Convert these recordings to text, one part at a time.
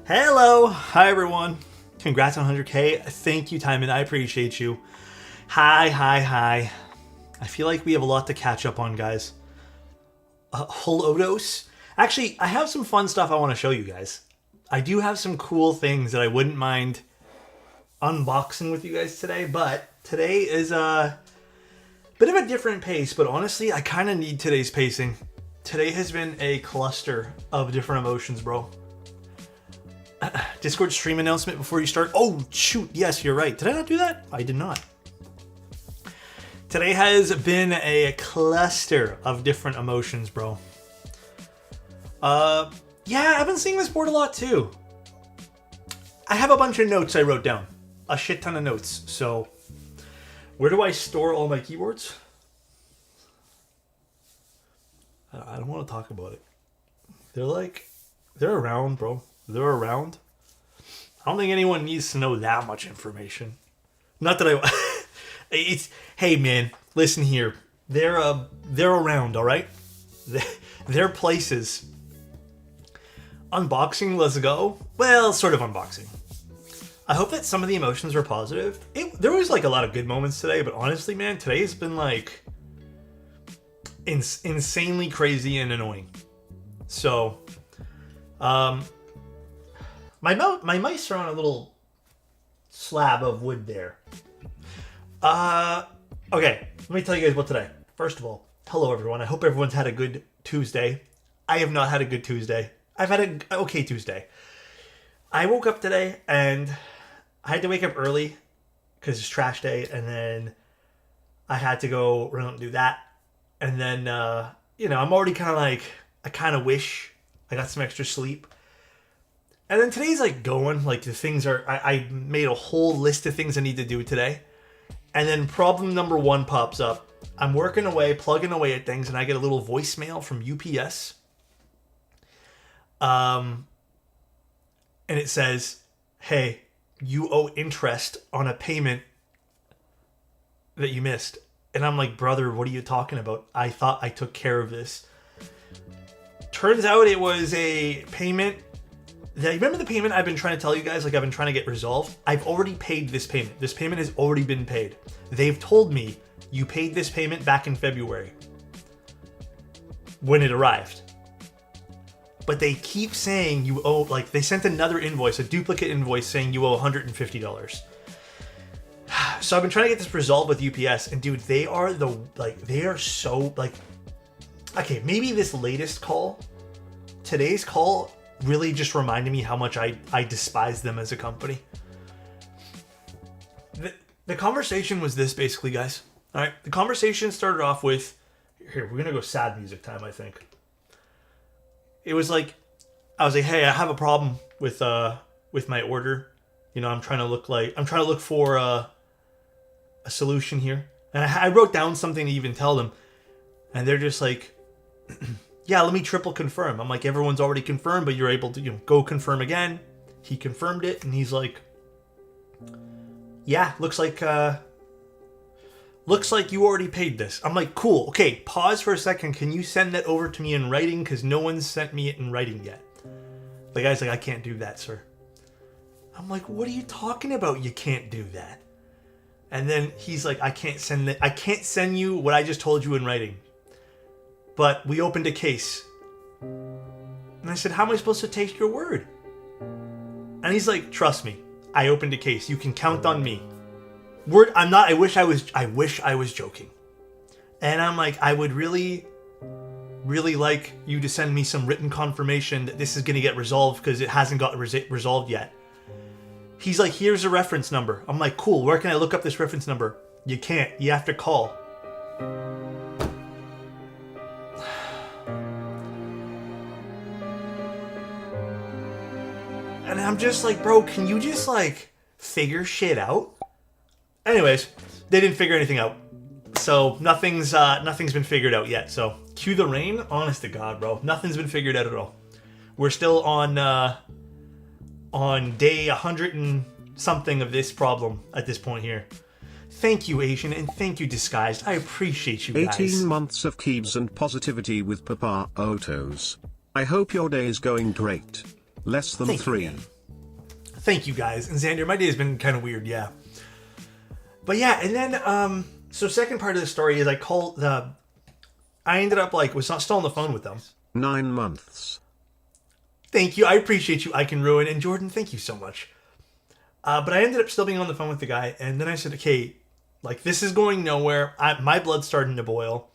Hello, hi everyone. Congrats on 100K. Thank you, Timon. I appreciate you. Hi. I feel like we have a lot to catch up on, guys. Holodos. Actually, I have some fun stuff I want to show you guys. I do have some cool things that I wouldn't mind unboxing with you guys today, but today is a bit of a different pace, but honestly, I kind of need today's pacing. Today has been a cluster of different emotions, bro. Discord stream announcement before you start. Oh, shoot. Yes, you're right. Did I not do that? I did not. Today has been a cluster of different emotions, bro. Yeah, I've been seeing this board a lot too. I have a bunch of notes I wrote down. A shit ton of notes. So, where do I store all my keyboards? I don't want to talk about it. They're around, bro. They're around. I don't think anyone needs to know that much information. Not that it's, hey man, listen here. They're around, all right? They're places. Unboxing, let's go. Well, sort of unboxing. I hope that some of the emotions were positive. There was like a lot of good moments today, but honestly, man, today has been like insanely crazy and annoying. So, my mice are on a little slab of wood there. Okay, let me tell you guys about today. First of all, hello everyone. I hope everyone's had a good Tuesday. I have not had a good Tuesday. I've had an okay Tuesday. I woke up today and I had to wake up early because it's trash day, and then I had to go run out and do that. And then, I'm already kind of like, I kind of wish I got some extra sleep. And then today's like going, like the things are, I made a whole list of things I need to do today. And then problem number one pops up. I'm working away, plugging away at things, and I get a little voicemail from UPS. And it says, hey, you owe interest on a payment that you missed. And I'm like, brother, what are you talking about? I thought I took care of this. Turns out it was a payment. Remember the payment I've been trying to tell you guys, like I've been trying to get resolved? I've already paid this payment. This payment has already been paid. They've told me you paid this payment back in February when it arrived. But they keep saying you owe, like they sent another invoice, a duplicate invoice saying you owe $150. So I've been trying to get this resolved with UPS, and dude, they are so okay, maybe this latest call, today's call, really just reminded me how much I despise them as a company. The conversation was this, basically, guys. All right, the conversation started off with, here, we're gonna go sad music time, I think. It was like, I was like, hey, I have a problem with my order. I'm trying to look for a solution here. And I wrote down something to even tell them, and they're just like, yeah, let me triple confirm. I'm like, everyone's already confirmed, but you're able to go confirm again. He confirmed it, and he's like, yeah, looks like you already paid this. I'm like, cool. Okay, pause for a second. Can you send that over to me in writing? Because no one's sent me it in writing yet. The guy's like, I can't do that, sir. I'm like, what are you talking about? You can't do that. And then he's like, I can't send you what I just told you in writing. But we opened a case. And I said, how am I supposed to take your word? And he's like, trust me, I opened a case. You can count on me. I wish I was joking. And I'm like, I would really, really like you to send me some written confirmation that this is going to get resolved, because it hasn't got resolved yet. He's like, here's a reference number. I'm like, cool, where can I look up this reference number? You can't. You have to call. And I'm just like, bro, can you just like figure shit out? Anyways, they didn't figure anything out. So nothing's been figured out yet. So cue the rain. Honest to God, bro. Nothing's been figured out at all. We're still on day 100 and something of this problem at this point here. Thank you, Asian, and thank you, Disguised. I appreciate you guys. 18 months of keys and positivity with Papa Otos. I hope your day is going great. Less than Thank 3. You, Thank you guys. And Xander, my day has been kind of weird, yeah. But yeah, and then, so second part of the story is I ended up was not still on the phone with them. 9 months. Thank you. I appreciate you, I Can Ruin. And Jordan, thank you so much. But I ended up still being on the phone with the guy. And then I said, okay, this is going nowhere. My blood's starting to boil.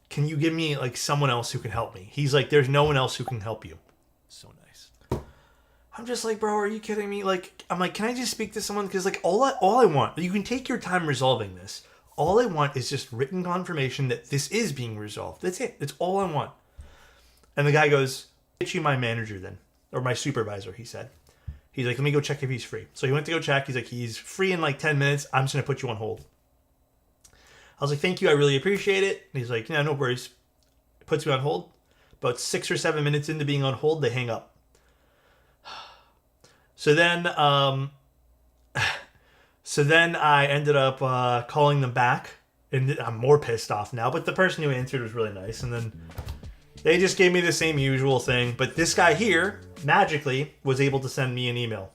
Can you give me someone else who can help me? He's like, there's no one else who can help you. So nice. I'm just like, bro, are you kidding me? I'm like, can I just speak to someone? Because all I want, you can take your time resolving this. All I want is just written confirmation that this is being resolved. That's it. That's all I want. And the guy goes, get you my manager then. Or my supervisor, he said. He's like, let me go check if he's free. So he went to go check. He's like, he's free in 10 minutes. I'm just going to put you on hold. I was like, thank you. I really appreciate it. And he's like, yeah, no worries. Puts me on hold. About 6 or 7 minutes into being on hold, they hang up. So then I ended up calling them back. And I'm more pissed off now. But the person who answered was really nice. And then they just gave me the same usual thing. But this guy here, magically, was able to send me an email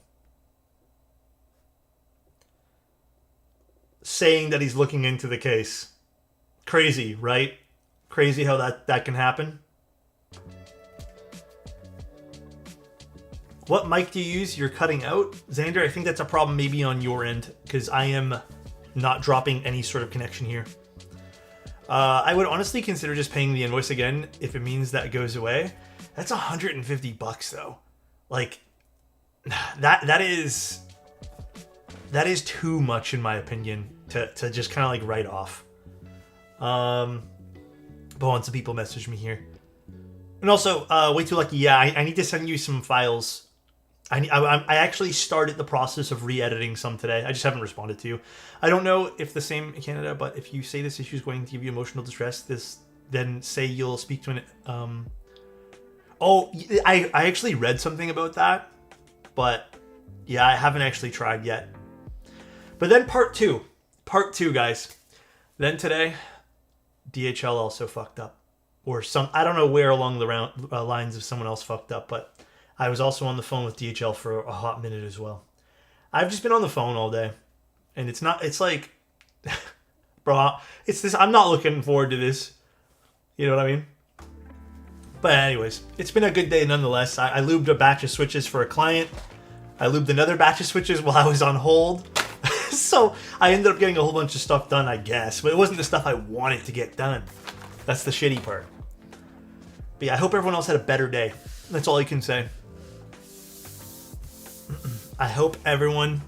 saying that he's looking into the case. Crazy, right? Crazy how that can happen. What mic do you use? You're cutting out? Xander, I think that's a problem maybe on your end, because I am not dropping any sort of connection here. I would honestly consider just paying the invoice again if it means that it goes away. That's $150 though. That is too much in my opinion to just kind of write off. But once some people message me here. And also, way too lucky. Yeah, I need to send you some files. I actually started the process of re-editing some today. I just haven't responded to you. I don't know if the same in Canada, but if you say this issue is going to give you emotional distress, then say you'll speak to an... I actually read something about that, but yeah, I haven't actually tried yet. But then part two, guys. Then today, DHL also fucked up. Or I don't know where along the lines of someone else fucked up, but I was also on the phone with DHL for a hot minute as well. I've just been on the phone all day. And it's bro, I'm not looking forward to this. You know what I mean? But anyways, it's been a good day nonetheless. I lubed a batch of switches for a client. I lubed another batch of switches while I was on hold. So I ended up getting a whole bunch of stuff done, I guess. But it wasn't the stuff I wanted to get done. That's the shitty part. But yeah, I hope everyone else had a better day. That's all I can say. I hope everyone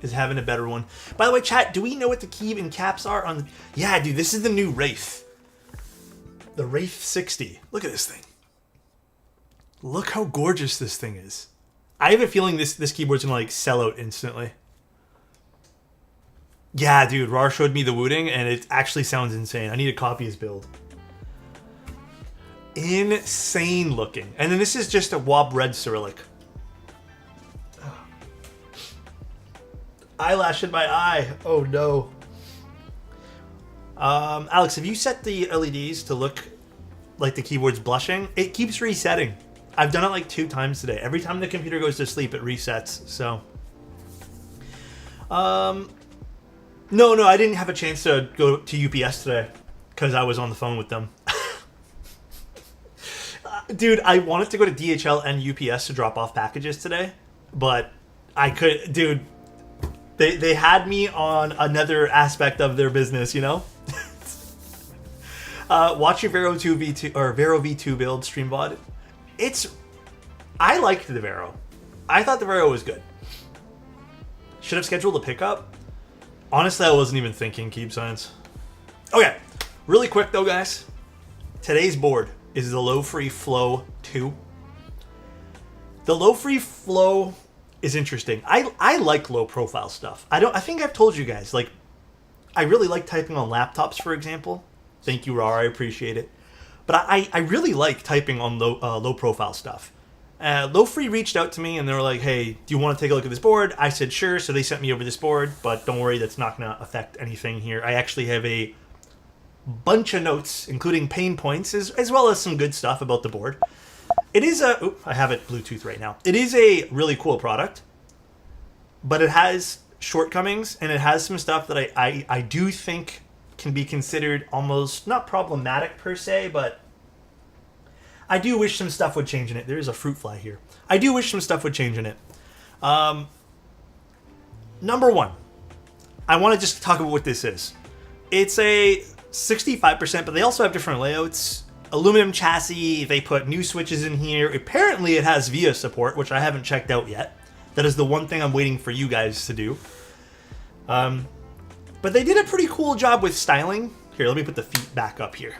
is having a better one. By the way, chat, do we know what the key and caps are on the... Yeah, dude, this is the new Wraith. The Wraith 60. Look at this thing. Look how gorgeous this thing is. I have a feeling this keyboard's gonna sell out instantly. Yeah, dude, Rar showed me the wooting and it actually sounds insane. I need to copy his build. Insane looking. And then this is just a Wob Red Cyrillic. Eyelash in my eye. Oh no. Alex, have you set the LEDs to look like the keyboard's blushing? It keeps resetting. I've done it 2 times today. Every time the computer goes to sleep, it resets. So, no, I didn't have a chance to go to UPS today because I was on the phone with them. Dude, I wanted to go to DHL and UPS to drop off packages today, but I could, dude. They had me on another aspect of their business, you know? Watch your Vero 2 V2 or Vero V2 build stream VOD. I liked the Vero. I thought the Vero was good. Should have scheduled a pickup. Honestly, I wasn't even thinking Keep Science. Okay, really quick though, guys. Today's board is the Lofree Flow 2. The Lofree Flow is interesting. I like low profile stuff. I think I've told you guys, I really like typing on laptops, for example. Thank you, Rar, I appreciate it. But I really like typing on low profile stuff. Lofree reached out to me and they were like, hey, do you want to take a look at this board? I said sure, so they sent me over this board, but don't worry, that's not going to affect anything here. I actually have a bunch of notes, including pain points, as well as some good stuff about the board. It is I have it Bluetooth right now. It is a really cool product. but it has shortcomings, and it has some stuff that I do think can be considered almost not problematic per se, but I do wish some stuff would change in it. There is a fruit fly here. I do wish some stuff would change in it. Number one, I want to just talk about what this is. It's a 65%, but they also have different layouts. Aluminum chassis, they put new switches in here. Apparently it has VIA support, which I haven't checked out yet. That is the one thing I'm waiting for you guys to do. But they did a pretty cool job with styling. Here, let me put the feet back up here.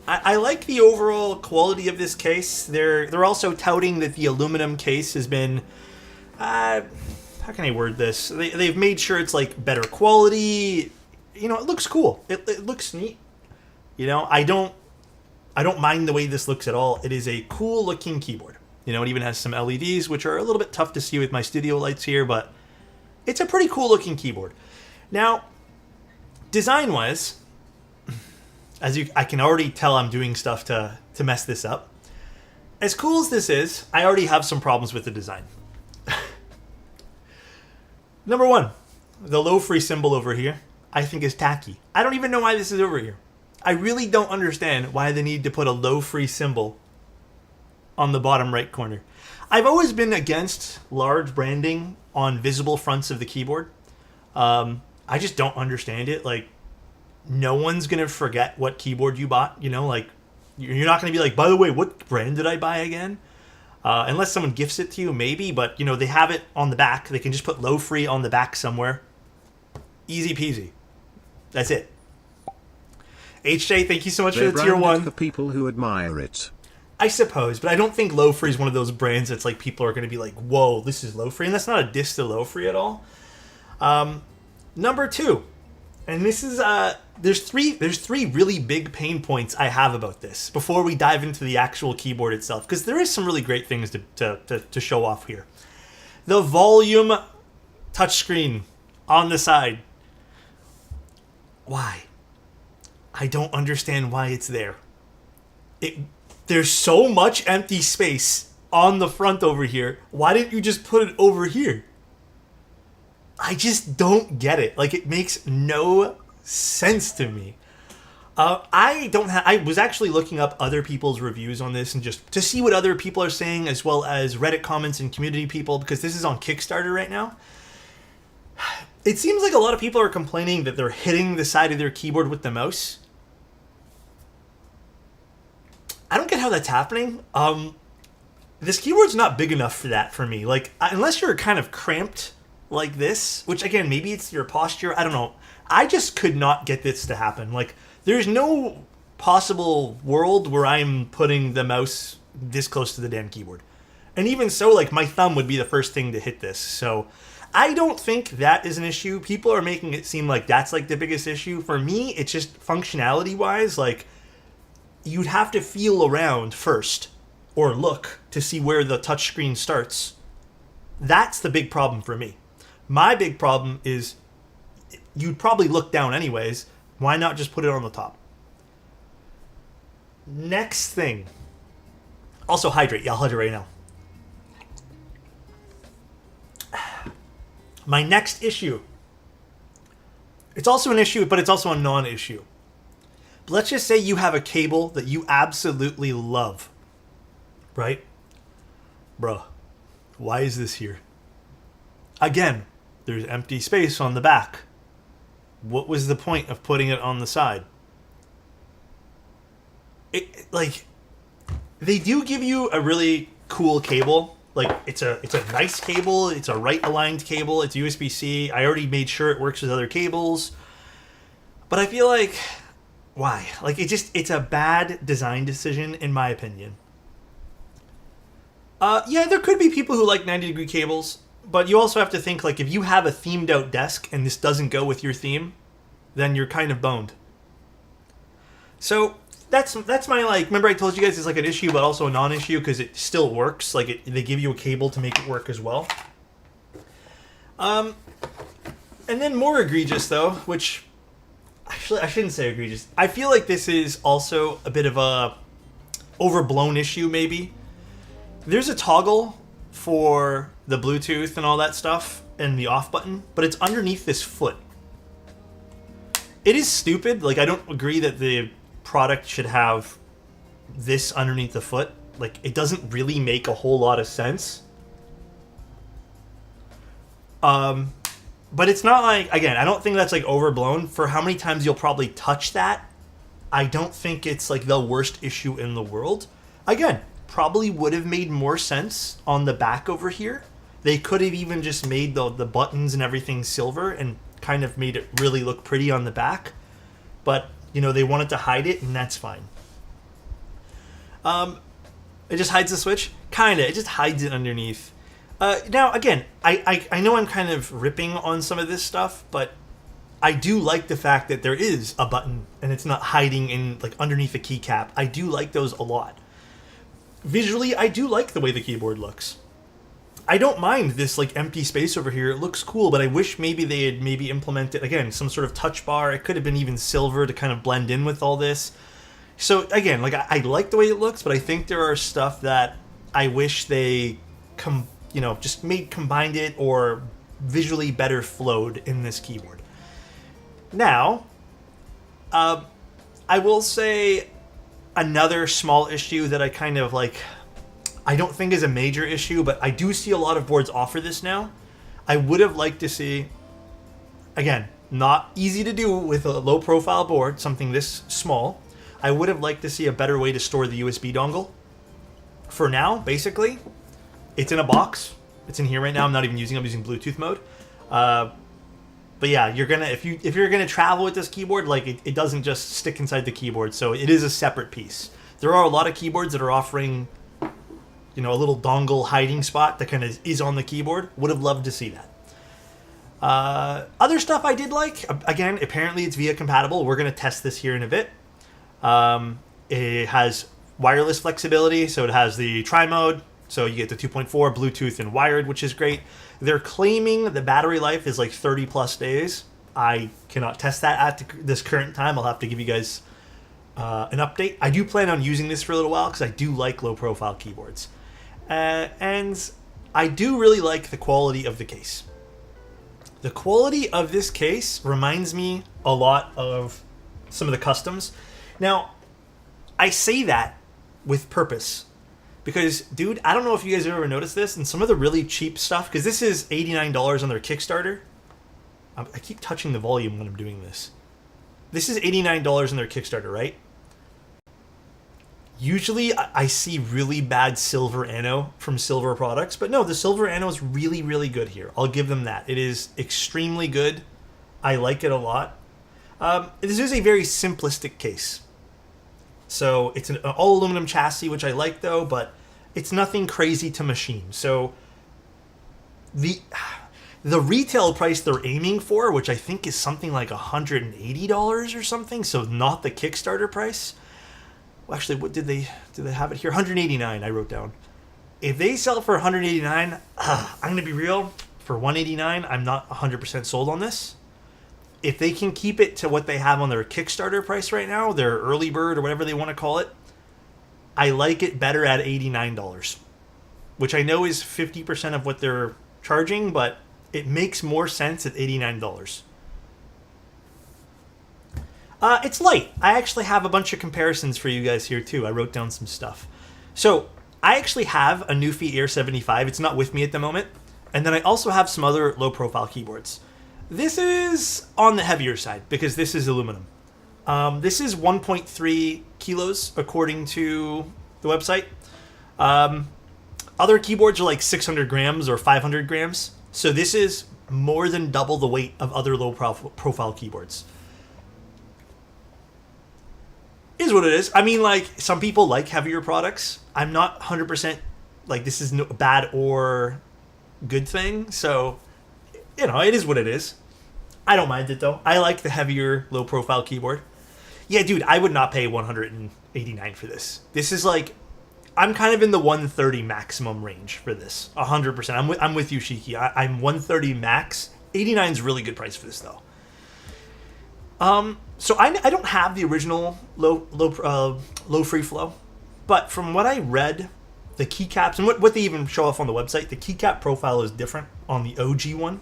I like the overall quality of this case. They're also touting that the aluminum case has been... how can I word this? They've made sure it's like better quality. You know, it looks cool. It looks neat. You know, I don't mind the way this looks at all. It is a cool looking keyboard. You know, it even has some LEDs, which are a little bit tough to see with my studio lights here, but it's a pretty cool looking keyboard. Now, design wise, I can already tell I'm doing stuff to mess this up. As cool as this is, I already have some problems with the design. Number one, the Lofree symbol over here, I think is tacky. I don't even know why this is over here. I really don't understand why they need to put a Lofree symbol on the bottom right corner. I've always been against large branding on visible fronts of the keyboard. I just don't understand it. Like, no one's going to forget what keyboard you bought. You know, like, you're not going to be like, by the way, what brand did I buy again? Unless someone gifts it to you, maybe. But, you know, they have it on the back. They can just put Lofree on the back somewhere. Easy peasy. That's it. HJ, thank you so much for the tier 1. For people who admire it. I suppose, but I don't think Lofree is one of those brands that's like people are going to be like, whoa, this is Lofree. And that's not a diss to Lofree at all. Number 2. And this is, there's three really big pain points I have about this before we dive into the actual keyboard itself, because there is some really great things to show off here. The volume touchscreen on the side. Why? I don't understand why it's there. There's so much empty space on the front over here. Why didn't you just put it over here? I just don't get it. Like, it makes no sense to me. I was actually looking up other people's reviews on this and just to see what other people are saying, as well as Reddit comments and community people, because this is on Kickstarter right now. It seems like a lot of people are complaining that they're hitting the side of their keyboard with the mouse. I don't get how that's happening. This keyboard's not big enough for that for me. Like, unless you're kind of cramped like this, which again, maybe it's your posture, I don't know. I just could not get this to happen. Like, there's no possible world where I'm putting the mouse this close to the damn keyboard. And even so, like, my thumb would be the first thing to hit this. So I don't think that is an issue. People are making it seem like that's like the biggest issue. For me, it's just functionality wise, like, you'd have to feel around first or look to see where the touchscreen starts. That's the big problem for me. My big problem is you'd probably look down anyways. Why not just put it on the top? Next thing. Also hydrate. Yeah, I'll hydrate right now. My next issue. It's also an issue, but it's also a non-issue. But let's just say you have a cable that you absolutely love. Right? Bruh, why is this here? Again, there's empty space on the back. What was the point of putting it on the side? Like, they do give you a really cool cable. Like, it's a nice cable. It's a right aligned cable. It's USB-C. I already made sure it works with other cables. But I feel like, why? Like, it's a bad design decision, in my opinion. Yeah, there could be people who like 90-degree cables, but you also have to think, like, if you have a themed out desk and this doesn't go with your theme, then you're kind of boned. So that's my, like, remember I told you guys it's like an issue but also a non-issue because it still works. Like, they give you a cable to make it work as well. And then more egregious though, which actually I shouldn't say egregious. I feel like this is also a bit of a overblown issue maybe. There's a toggle for the Bluetooth and all that stuff and the off button, but it's underneath this foot. It is stupid. Like, I don't agree that the product should have this underneath the foot. Like, it doesn't really make a whole lot of sense. But it's not like, again, I don't think that's like overblown for how many times you'll probably touch that. I don't think it's like the worst issue in the world. Again, probably would have made more sense on the back over here. They could have even just made the buttons and everything silver and kind of made it really look pretty on the back. But, you know, they wanted to hide it, and that's fine. It just hides the switch? Kinda. It just hides it underneath. Now, again, I know I'm kind of ripping on some of this stuff, but I do like the fact that there is a button and it's not hiding in like underneath a keycap. I do like those a lot. Visually, I do like the way the keyboard looks. I don't mind this like empty space over here. It looks cool, but I wish maybe they had maybe implemented, again, some sort of touch bar. It could have been even silver to kind of blend in with all this. So again, like I like the way it looks, but I think there are stuff that I wish they just combined it or visually better flowed in this keyboard. Now, I will say another small issue that I kind of like, I don't think is a major issue, but I do see a lot of boards offer this now. I would have liked to see, again, not easy to do with a low profile board, something this small. I would have liked to see a better way to store the USB dongle. For now, basically, it's in a box. It's in here right now. I'm not even using it. I'm using Bluetooth mode. But yeah, you're gonna if you're gonna travel with this keyboard, like it doesn't just stick inside the keyboard, so it is a separate piece. There are a lot of keyboards that are offering, you know, a little dongle hiding spot that kind of is on the keyboard. Would have loved to see that. Other stuff I did like, again, apparently it's VIA compatible. We're gonna test this here in a bit. It has wireless flexibility, so it has the tri-mode, so you get the 2.4 Bluetooth and wired, which is great. They're claiming the battery life is like 30 plus days. I cannot test that at this current time. I'll have to give you guys an update. I do plan on using this for a little while because I do like low profile keyboards. And I do really like the quality of the case. The quality of this case reminds me a lot of some of the customs. Now, I say that with purpose. Because, dude, I don't know if you guys have ever noticed this, and some of the really cheap stuff, because this is $89 on their Kickstarter. I keep touching the volume when I'm doing this. This is $89 on their Kickstarter, right? Usually, I see really bad silver anno from silver products, but no, the silver anno is really, really good here. I'll give them that. It is extremely good. I like it a lot. This is a very simplistic case. So it's an all aluminum chassis, which I like though, but it's nothing crazy to machine. So the retail price they're aiming for, which I think is something like $180 or something, so not the Kickstarter price. Well, actually, what did they have it here? $189 I wrote down. If they sell for $189, I'm going to be real, for $189, I'm not 100% sold on this. If they can keep it to what they have on their Kickstarter price right now, their early bird or whatever they want to call it, I like it better at $89, which I know is 50% of what they're charging, but it makes more sense at $89. It's light. I actually have a bunch of comparisons for you guys here too. I wrote down some stuff. So I actually have a Newfie Air 75. It's not with me at the moment. And then I also have some other low profile keyboards. This is on the heavier side because this is aluminum. This is 1.3 kilos according to the website. Other keyboards are like 600 grams or 500 grams. So this is more than double the weight of other low profile keyboards. Is what it is. I mean, like, some people like heavier products. I'm not 100% like this is no bad or good thing. So, you know, it is what it is. I don't mind it though. I like the heavier low profile keyboard. Yeah, dude, I would not pay $189 for this. This is like, I'm kind of in the 130 maximum range for this. 100%. I'm with you, Shiki. I'm 130 max. 89 is a really good price for this though. So I don't have the original low free flow, but from what I read the keycaps, and what they even show off on the website, the keycap profile is different on the OG one.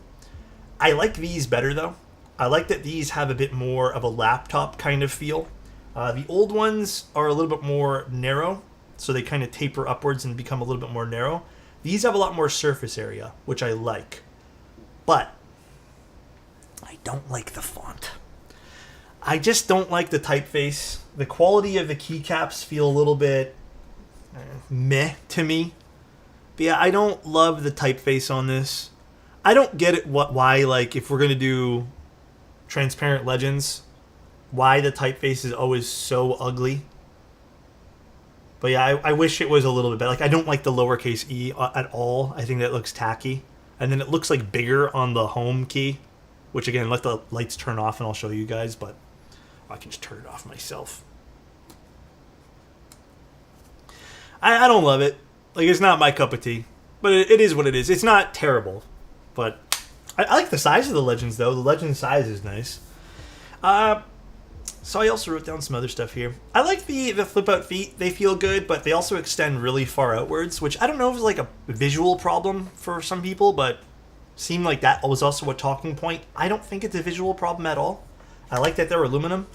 I like these better though. I like that these have a bit more of a laptop kind of feel. The old ones are a little bit more narrow, so they kind of taper upwards and become a little bit more narrow. These have a lot more surface area, which I like. But I don't like the font. I just don't like the typeface. The quality of the keycaps feel a little bit meh to me. But yeah, I don't love the typeface on this. I don't get it why, like, if we're going to do transparent legends, why the typeface is always so ugly. But yeah, I wish it was a little bit better. Like, I don't like the lowercase e at all. I think that looks tacky. And then it looks like bigger on the home key, which again, let the lights turn off and I'll show you guys, but I can just turn it off myself. I don't love it. Like, it's not my cup of tea, but it is what it is. It's not terrible, but I like the size of the legends though. The legend size is nice. So I also wrote down some other stuff here. I like the flip out feet. They feel good, but they also extend really far outwards, which I don't know if it's like a visual problem for some people, but seemed like that was also a talking point. I don't think it's a visual problem at all. I like that they're aluminum.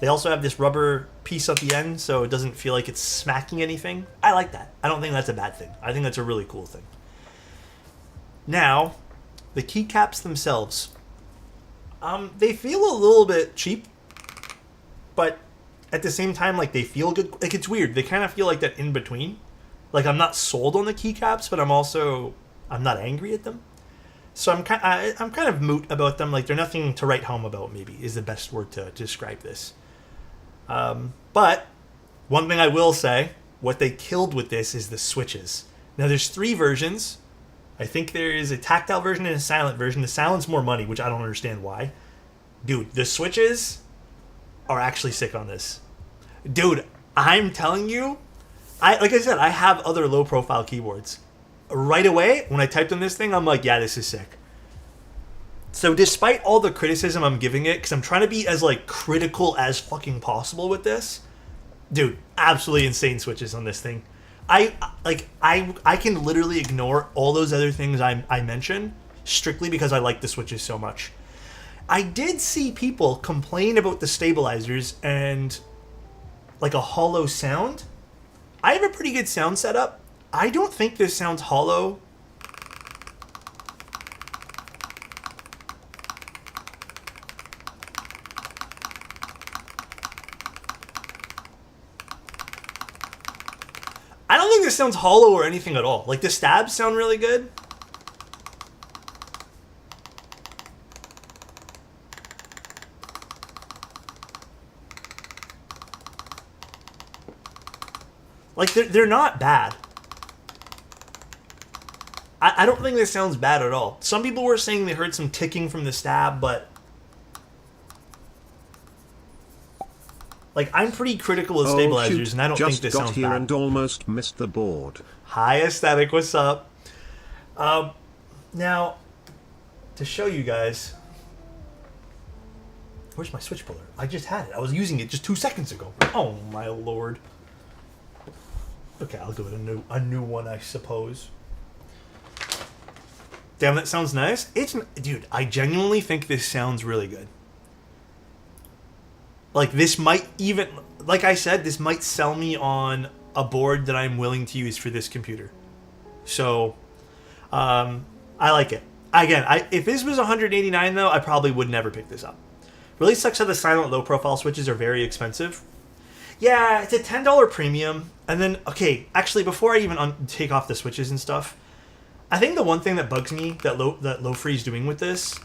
They also have this rubber piece at the end, so it doesn't feel like it's smacking anything. I like that. I don't think that's a bad thing. I think that's a really cool thing. Now, the keycaps themselves. They feel a little bit cheap, but at the same time, like, they feel good. Like, it's weird. They kind of feel like that in between. Like, I'm not sold on the keycaps, but I'm not angry at them. So I'm kind of moot about them. Like, they're nothing to write home about, maybe, is the best word to describe this. But one thing I will say, what they killed with this is the switches. Now, there's 3 versions. I think there is a tactile version and a silent version. The silent's more money, which I don't understand why. Dude, the switches are actually sick on this. Dude, I'm telling you, like I said, I have other low-profile keyboards. Right away, when I typed on this thing, I'm like, yeah, this is sick. So despite all the criticism I'm giving it, because I'm trying to be as, like, critical as fucking possible with this, dude, absolutely insane switches on this thing. I can literally ignore all those other things I mentioned strictly because I like the switches so much. I did see people complain about the stabilizers and, like, a hollow sound. I have a pretty good sound setup. I don't think this sounds hollow. I don't think this sounds hollow or anything at all. Like, the stabs sound really good. Like, they're not bad. I don't think this sounds bad at all. Some people were saying they heard some ticking from the stab, but... like, I'm pretty critical of stabilizers, and I don't think this sounds bad. Just got here and almost missed the board. Hi, Aesthetic, what's up? Now, to show you guys... where's my switch puller? I just had it. I was using it just 2 seconds ago. Oh, my lord. Okay, I'll give it a new one, I suppose. Damn, that sounds nice. Dude, I genuinely think this sounds really good. Like, this might even, like I said, this might sell me on a board that I'm willing to use for this computer. So, I like it. Again, if this was $189 though, I probably would never pick this up. Really sucks how the silent low profile switches are very expensive. Yeah, it's a $10 premium. And then, okay, actually, before I even take off the switches and stuff, I think the one thing that bugs me that Lofree is doing with this,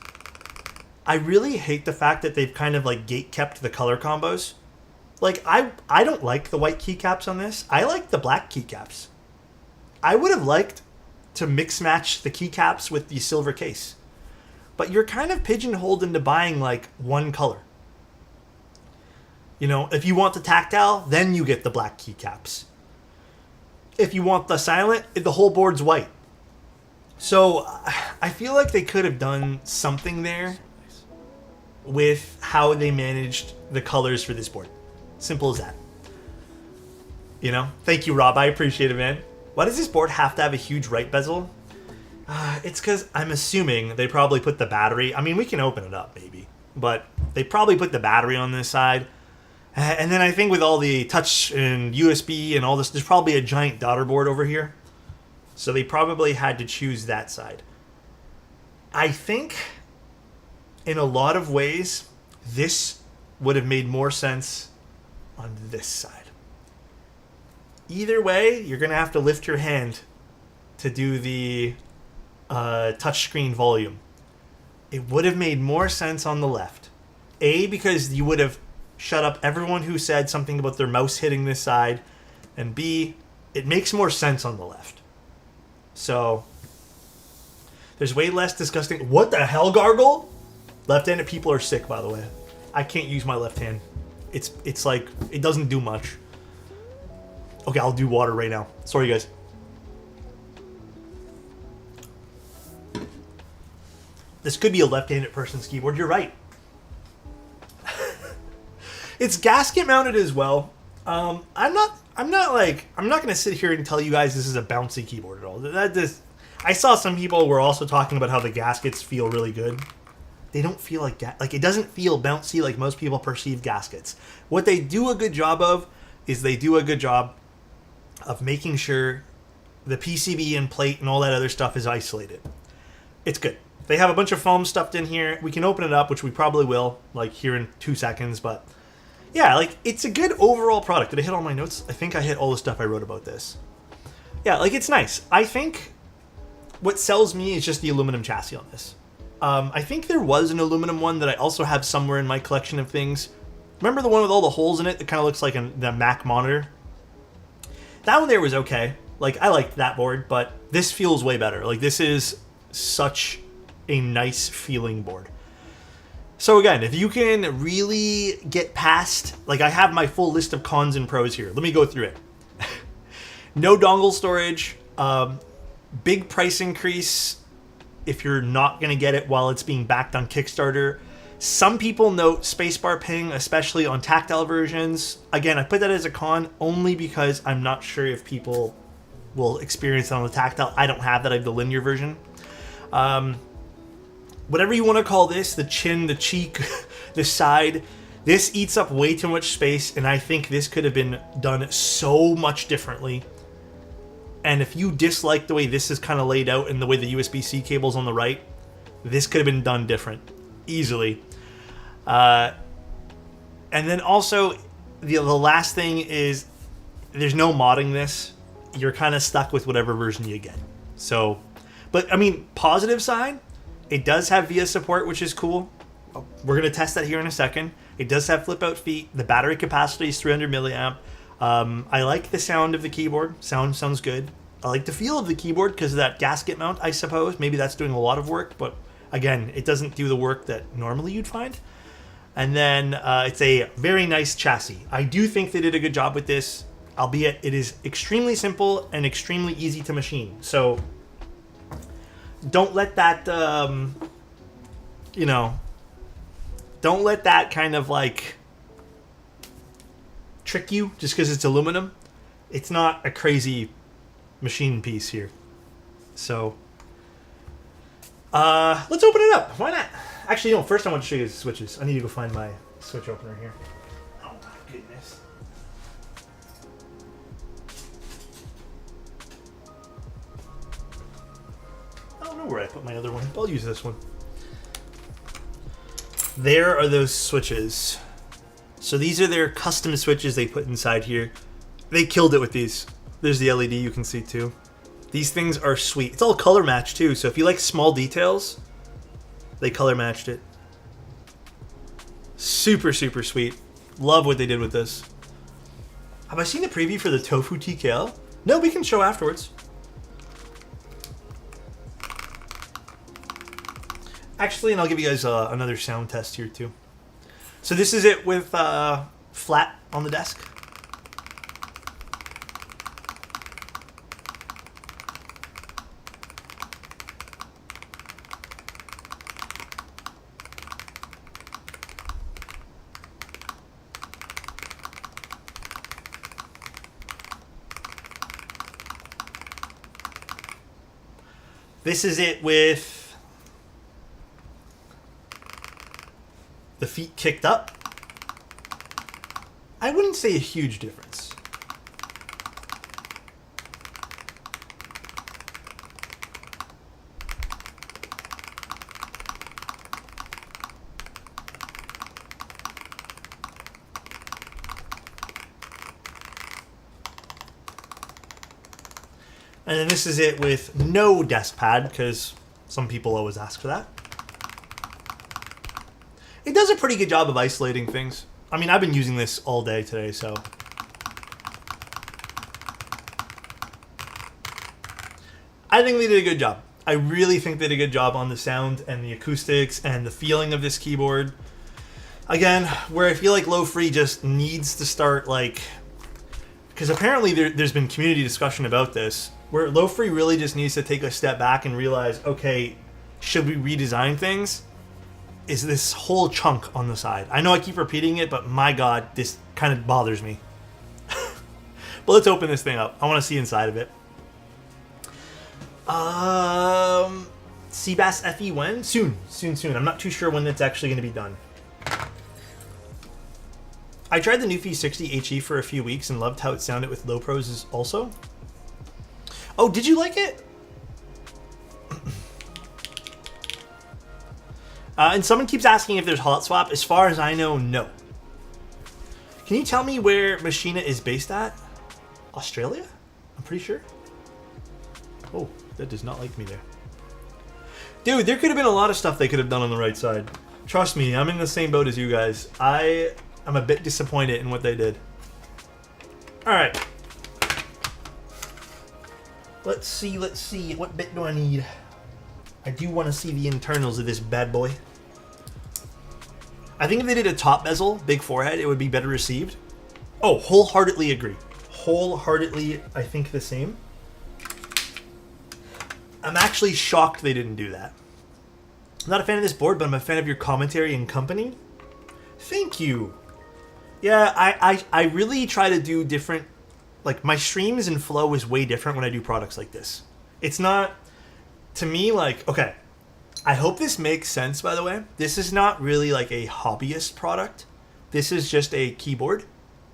I really hate the fact that they've kind of, like, gate-kept the color combos. Like, I don't like the white keycaps on this. I like the black keycaps. I would have liked to mix-match the keycaps with the silver case. But you're kind of pigeonholed into buying, like, one color. You know, if you want the tactile, then you get the black keycaps. If you want the silent, the whole board's white. So, I feel like they could have done something there with how they managed the colors for this board. Simple as that. You know? Thank you, Rob. I appreciate it, man. Why does this board have to have a huge right bezel? It's because I'm assuming they probably put the battery. I mean, we can open it up maybe, but they probably put the battery on this side. And then I think with all the touch and USB and all this, there's probably a giant Daughterboard over here. So they probably had to choose that side. I think in a lot of ways, this would have made more sense on this side. Either way, you're going to have to lift your hand to do the touchscreen volume. It would have made more sense on the left. A, because you would have shut up everyone who said something about their mouse hitting this side. And B, it makes more sense on the left. So, there's way less disgusting... What the hell, Gargle? Left-handed people are sick, by the way. I can't use my left hand. It's like, it doesn't do much. Okay, I'll do water right now. Sorry, guys. This could be a left-handed person's keyboard. You're right. It's gasket mounted as well. I'm not gonna sit here and tell you guys this is a bouncy keyboard at all. I saw some people were also talking about how the gaskets feel really good. They don't feel like it doesn't feel bouncy like most people perceive gaskets. What they do a good job of is they do a good job of making sure the PCB and plate and all that other stuff is isolated. It's good. They have a bunch of foam stuffed in here. We can open it up, which we probably will, like here in 2 seconds, but yeah, like it's a good overall product. Did I hit all my notes? I think I hit all the stuff I wrote about this. Yeah, like it's nice. I think what sells me is just the aluminum chassis on this. I think there was an aluminum one that I also have somewhere in my collection of things. Remember the one with all the holes in it that kind of looks like the Mac monitor? That one there was okay. Like, I liked that board, but this feels way better. Like, this is such a nice feeling board. So again, if you can really get past... Like, I have my full list of cons and pros here. Let me go through it. No dongle storage. Big price increase if you're not going to get it while it's being backed on Kickstarter. Some people note spacebar ping, especially on tactile versions. Again, I put that as a con only because I'm not sure if people will experience it on the tactile. I don't have that. I have the linear version. Whatever you want to call this, the chin, the cheek, the side, this eats up way too much space, and I think this could have been done so much differently. And if you dislike the way this is kind of laid out and the way the USB-C cable's on the right, this could have been done different. Easily. And then also, the last thing is, there's no modding this. You're kind of stuck with whatever version you get. So, but I mean, positive side, it does have VIA support, which is cool. We're going to test that here in a second. It does have flip-out feet. The battery capacity is 300 milliamp. I like the sound of the keyboard. Sounds good. I like the feel of the keyboard because of that gasket mount, I suppose. Maybe that's doing a lot of work, but again, it doesn't do the work that normally you'd find. And then it's a very nice chassis. I do think they did a good job with this, albeit it is extremely simple and extremely easy to machine. So don't let that, don't let that kind of like trick you just because it's aluminum. It's not a crazy machine piece here. So let's open it up. Why not? Actually, no, first I want to show you the switches. I need to go find my switch opener here. Oh my goodness. I don't know where I put my other one, but I'll use this one. There are those switches. So these are their custom switches they put inside here. They killed it with these. There's the LED you can see too. These things are sweet. It's all color matched too, so if you like small details, they color matched it. Super, super sweet. Love what they did with this. Have I seen the preview for the Tofu TKL? No, we can show afterwards. Actually, and I'll give you guys another sound test here too. So this is it with flat on the desk. This is it with the feet kicked up. I wouldn't say a huge difference. And then this is it with no Deskpad, because some people always ask for that. It does a pretty good job of isolating things. I mean, I've been using this all day today, so. I think they did a good job. I really think they did a good job on the sound and the acoustics and the feeling of this keyboard. Again, where I feel like Lofree just needs to start, like, because apparently there's been community discussion about this, where Lofree really just needs to take a step back and realize, okay, should we redesign things? Is this whole chunk on the side? I know I keep repeating it, but my God, this kind of bothers me. But let's open this thing up. I want to see inside of it. Seabass FE when? Soon. I'm not too sure when that's actually going to be done. I tried the Newfie 60 HE for a few weeks and loved how it sounded with low pros also. Oh, did you like it? And someone keeps asking if there's hot swap. As far as I know, no. Can you tell me where Machina is based at? Australia? I'm pretty sure. Oh, that does not like me there. Dude, there could have been a lot of stuff they could have done on the right side. Trust me, I'm in the same boat as you guys. I'm a bit disappointed in what they did. Alright. Let's see. What bit do I need? I do want to see the internals of this bad boy. I think if they did a top bezel, big forehead, it would be better received. Oh, wholeheartedly agree. Wholeheartedly, I think the same. I'm actually shocked they didn't do that. I'm not a fan of this board, but I'm a fan of your commentary and company. Thank you. Yeah, I really try to do different, like my streams and flow is way different when I do products like this. It's not, to me, like, okay, I hope this makes sense, by the way. This is not really like a hobbyist product. This is just a keyboard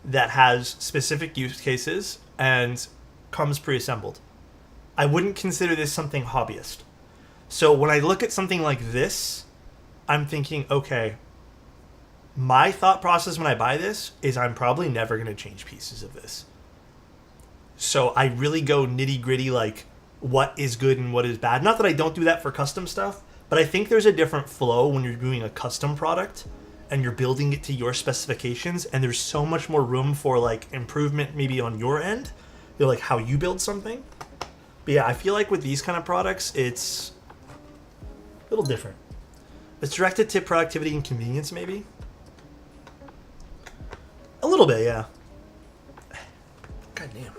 that has specific use cases and comes pre-assembled. I wouldn't consider this something hobbyist. So when I look at something like this, I'm thinking, okay, my thought process when I buy this is I'm probably never going to change pieces of this. So I really go nitty gritty, like what is good and what is bad. Not that I don't do that for custom stuff, but I think there's a different flow when you're doing a custom product and you're building it to your specifications, and there's so much more room for like improvement maybe on your end, like how you build something. But yeah, I feel like with these kind of products, it's a little different. It's directed to productivity and convenience, maybe. A little bit, yeah. God damn.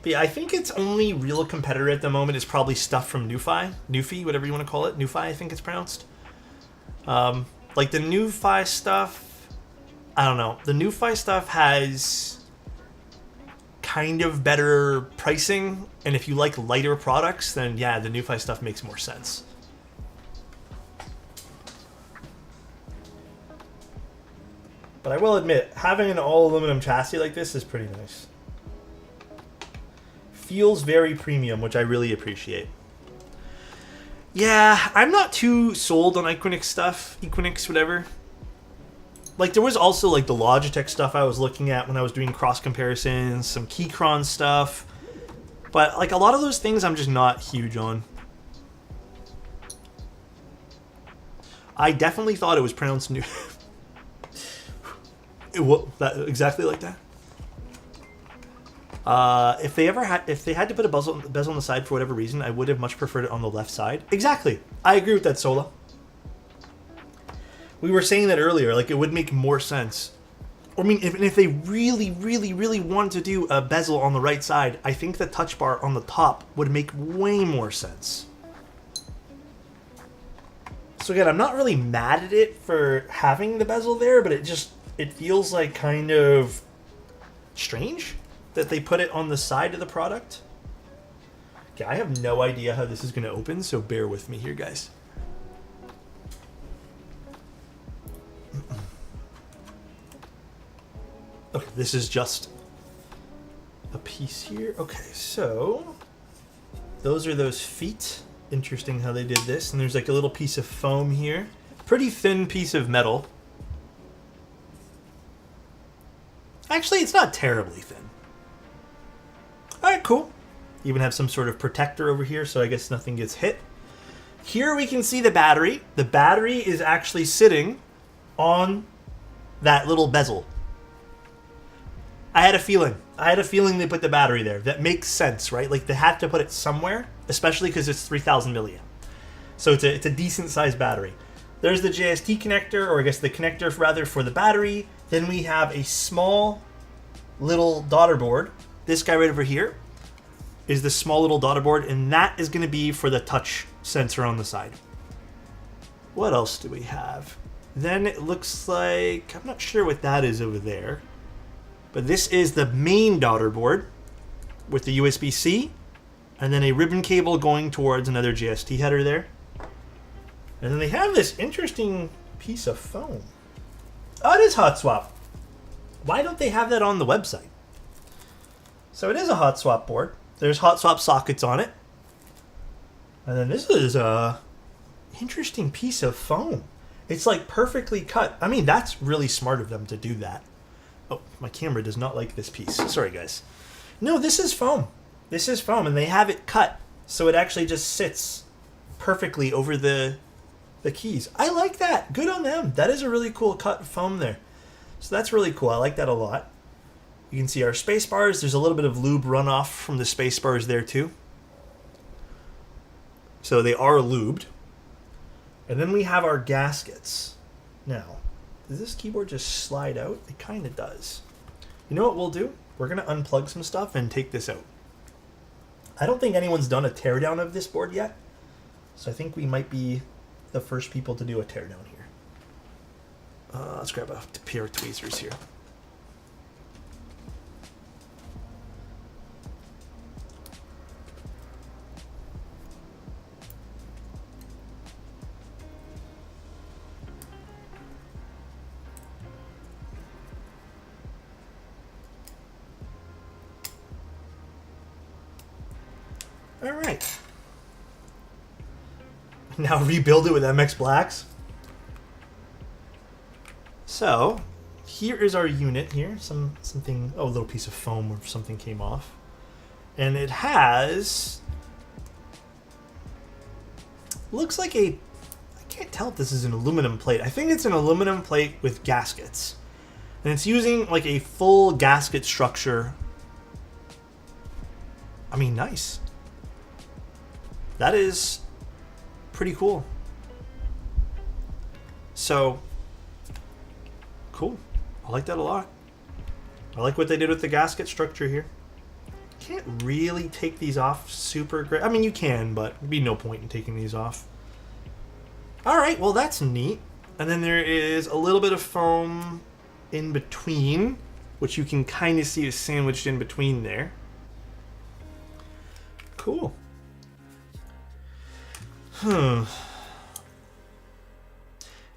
But yeah, I think its only real competitor at the moment is probably stuff from Newfie, whatever you want to call it. Newfie, I think it's pronounced. Like the Newfie stuff, I don't know. The Newfie stuff has kind of better pricing, and if you like lighter products, then yeah, the Newfie stuff makes more sense. But I will admit, having an all aluminum chassis like this is pretty nice. Feels very premium, which I really appreciate. Yeah, I'm not too sold on Equinix stuff. Equinix, whatever. Like, there was also, like, the Logitech stuff I was looking at when I was doing cross comparisons, some Keychron stuff. But, like, a lot of those things I'm just not huge on. I definitely thought it was pronounced new. Exactly like that? If they had to put a bezel on the side for whatever reason, I would have much preferred it on the left side. Exactly. I agree with that, Sola. We were saying that earlier, like it would make more sense. I mean, if they really, really, really wanted to do a bezel on the right side, I think the touch bar on the top would make way more sense. So again, I'm not really mad at it for having the bezel there, but it feels like kind of strange that they put it on the side of the product. Okay, I have no idea how this is going to open, so bear with me here, guys. Okay, this is just a piece here. Okay, so those are those feet. Interesting how they did this. And there's like a little piece of foam here. Pretty thin piece of metal. Actually, it's not terribly thin. All right, cool. Even have some sort of protector over here, so I guess nothing gets hit. Here we can see the battery. The battery is actually sitting on that little bezel. I had a feeling. I had a feeling they put the battery there. That makes sense, right? Like they had to put it somewhere, especially because it's 3,000 milliamp. So it's a decent sized battery. There's the JST connector, or I guess the connector rather for the battery. Then we have a small little daughterboard. This guy right over here is the small little daughterboard, and that is going to be for the touch sensor on the side. What else do we have? Then it looks like, I'm not sure what that is over there, but this is the main daughterboard with the USB-C, and then a ribbon cable going towards another JST header there. And then they have this interesting piece of foam. Oh, it is hot swap. Why don't they have that on the website? So it is a hot swap board. There's hot swap sockets on it. And then this is a interesting piece of foam. It's like perfectly cut. I mean, that's really smart of them to do that. Oh, my camera does not like this piece. Sorry, guys. No, this is foam. This is foam, and they have it cut so it actually just sits perfectly over the keys. I like that. Good on them. That is a really cool cut foam there. So that's really cool. I like that a lot. You can see our space bars. There's a little bit of lube runoff from the space bars there too. So they are lubed. And then we have our gaskets. Now, does this keyboard just slide out? It kind of does. You know what we'll do? We're going to unplug some stuff and take this out. I don't think anyone's done a teardown of this board yet. So I think we might be the first people to do a teardown here. Let's grab a pair of tweezers here. All right. Now rebuild it with MX Blacks. So here is our unit here. Something, oh, a little piece of foam or something came off. And it has, looks like a, I can't tell if this is an aluminum plate. I think it's an aluminum plate with gaskets. And it's using like a full gasket structure. I mean, nice. That is pretty cool. So, cool. I like that a lot. I like what they did with the gasket structure here. Can't really take these off super great. I mean, you can, but there'd be no point in taking these off. All right, well, that's neat. And then there is a little bit of foam in between, which you can kind of see is sandwiched in between there. Cool.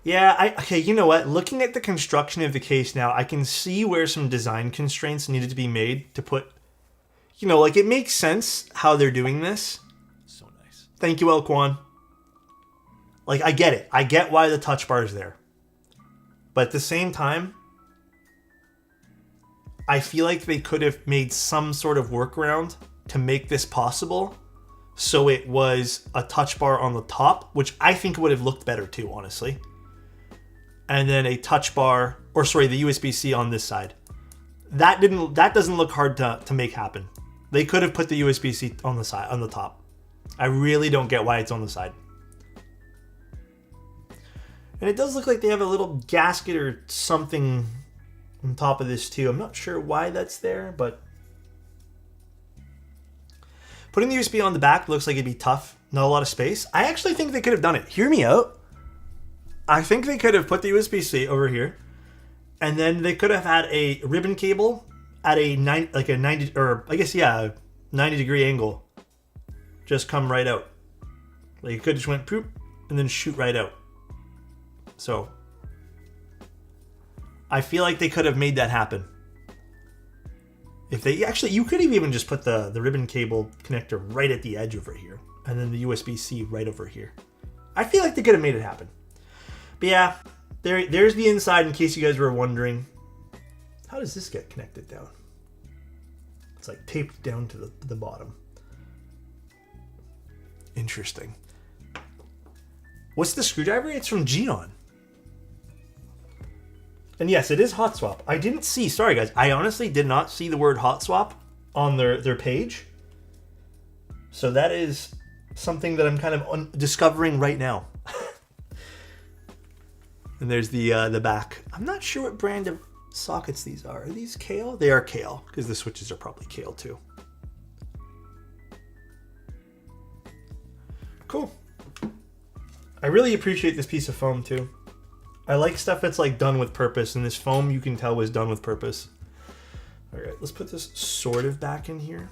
Yeah, okay, you know what? Looking at the construction of the case now, I can see where some design constraints needed to be made to put, you know, like it makes sense how they're doing this. So nice. Thank you, Elquan. Like, I get it. I get why the touch bar is there. But at the same time, I feel like they could have made some sort of workaround to make this possible. So it was a touch bar on the top, which I think would have looked better too, honestly. And then a touch bar, or sorry, the USB-C on this side. That doesn't look hard to make happen. They could have put the USB-C on the side, on the top. I really don't get why it's on the side. And it does look like they have a little gasket or something on top of this too. I'm not sure why that's there, but putting the USB on the back looks like it'd be tough. Not a lot of space. I actually think they could have done it. Hear me out. I think they could have put the USB-C over here, and then they could have had a ribbon cable at a 90 degree angle just come right out. Like it could just went poop and then shoot right out. So I feel like they could have made that happen. If they actually, you could have even just put the ribbon cable connector right at the edge over here, and then the USB-C right over here. I feel like they could have made it happen. But yeah, there's the inside in case you guys were wondering. How does this get connected down? It's like taped down to the bottom. Interesting. What's the screwdriver? It's from Geon. And yes, it is hot swap. I didn't see, sorry guys, I honestly did not see the word hot swap on their page. So that is something that I'm kind of discovering right now. And there's the back. I'm not sure what brand of sockets these are. Are these Kale? They are Kale, because the switches are probably Kale too. Cool. I really appreciate this piece of foam too. I like stuff that's like done with purpose, and this foam you can tell was done with purpose. All right, let's put this sort of back in here.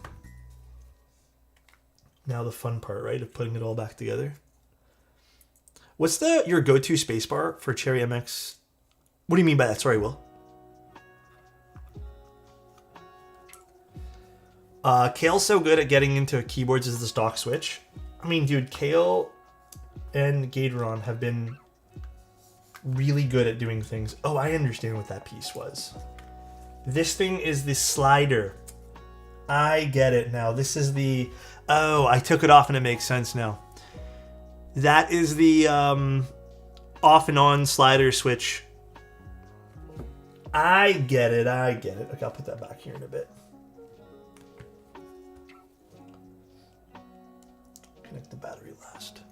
Now the fun part, right, of putting it all back together. What's your go-to spacebar for Cherry MX? What do you mean by that? Sorry, Will. Kale's so good at getting into keyboards as the stock switch. I mean, dude, Kale and Gateron have been really good at doing things. Oh, I understand what that piece was. This thing is the slider. I get it now. This is the... Oh, I took it off and it makes sense now. That is the off and on slider switch. I get it. I get it. Okay, I'll put that back here in a bit. Connect the battery last.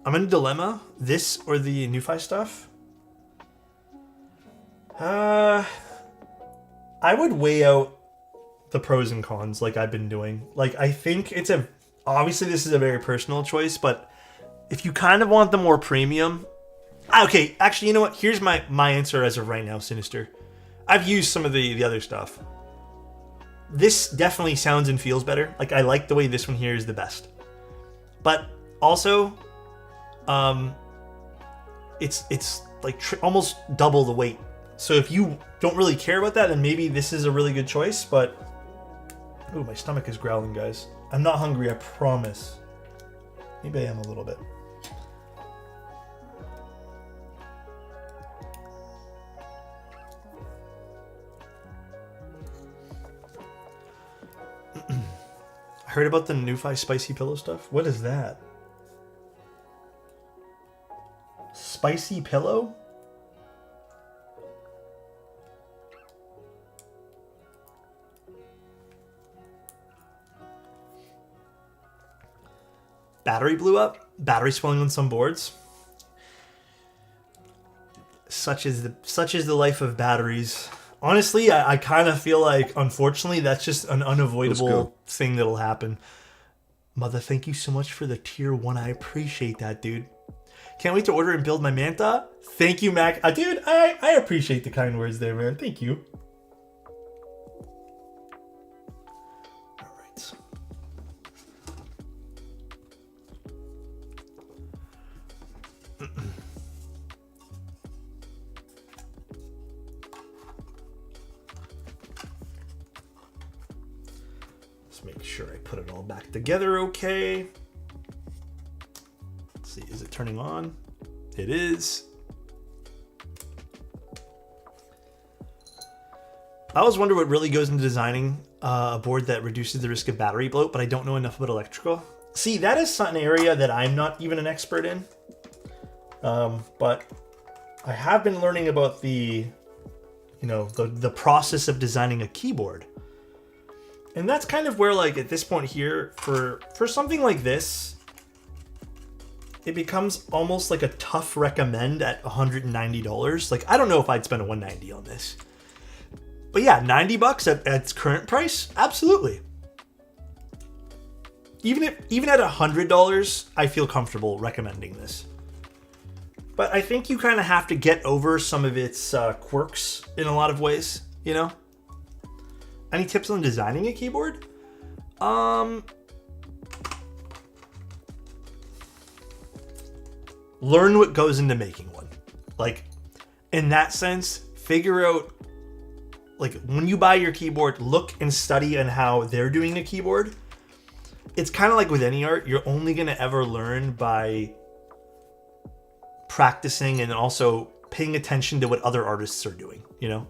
I'm in a dilemma. This or the NuFi stuff? I would weigh out the pros and cons like I've been doing. Like, I think it's obviously this is a very personal choice, but if you kind of want the more premium... Okay, actually, you know what? Here's my answer as of right now, Sinister. I've used some of the other stuff. This definitely sounds and feels better. Like, I like the way this one here is the best. But also... it's like almost double the weight. So if you don't really care about that, then maybe this is a really good choice. But ooh, my stomach is growling, guys. I'm not hungry, I promise. Maybe I am a little bit. I heard about the NuFi spicy pillow stuff. What is that? Spicy pillow? Battery blew up? Battery swelling on some boards? Such is the life of batteries. Honestly, I kind of feel like, unfortunately, that's just an unavoidable thing that'll happen. Mother, thank you so much for the tier 1. I appreciate that, dude. Can't wait to order and build my Manta. Thank you, Mac. Dude, I appreciate the kind words there, man. Thank you. All right. Let's make sure I put it all back together okay. See, is it turning on? It is. I always wonder what really goes into designing a board that reduces the risk of battery bloat, but I don't know enough about electrical. See, that is an area that I'm not even an expert in. But I have been learning about the process of designing a keyboard. And that's kind of where, like, at this point here, for something like this, it becomes almost like a tough recommend at $190. Like, I don't know if I'd spend a $190 on this. But yeah, $90 at its current price? Absolutely. Even at $100, I feel comfortable recommending this. But I think you kind of have to get over some of its quirks in a lot of ways, you know? Any tips on designing a keyboard? Learn what goes into making one. Like, in that sense, figure out, like, when you buy your keyboard, look and study on how they're doing a keyboard. It's kind of like with any art, you're only going to ever learn by practicing and also paying attention to what other artists are doing, you know?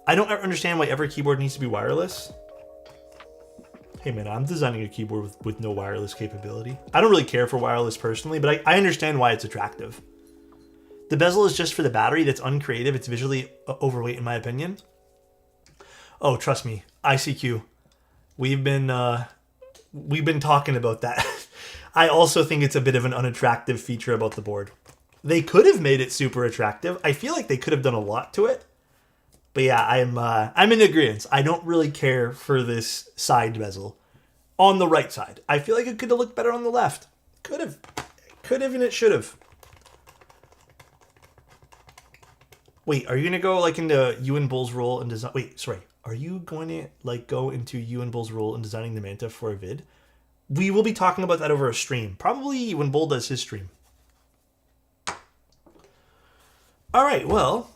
I don't understand why every keyboard needs to be wireless. Hey man, I'm designing a keyboard with no wireless capability. I don't really care for wireless personally, but I understand why it's attractive. The bezel is just for the battery. That's uncreative. It's visually overweight in my opinion. Oh, trust me, ICQ. We've been talking about that. I also think it's a bit of an unattractive feature about the board. They could have made it super attractive. I feel like they could have done a lot to it. But yeah, I'm in agreement. I don't really care for this side bezel on the right side. I feel like it could have looked better on the left. Could have, and it should have. Wait, are you gonna go like into you and Bull's role and design? Wait, sorry. Are you going to like go into you and Bull's role in designing the Manta for a vid? We will be talking about that over a stream, probably when Bull does his stream. All right, well.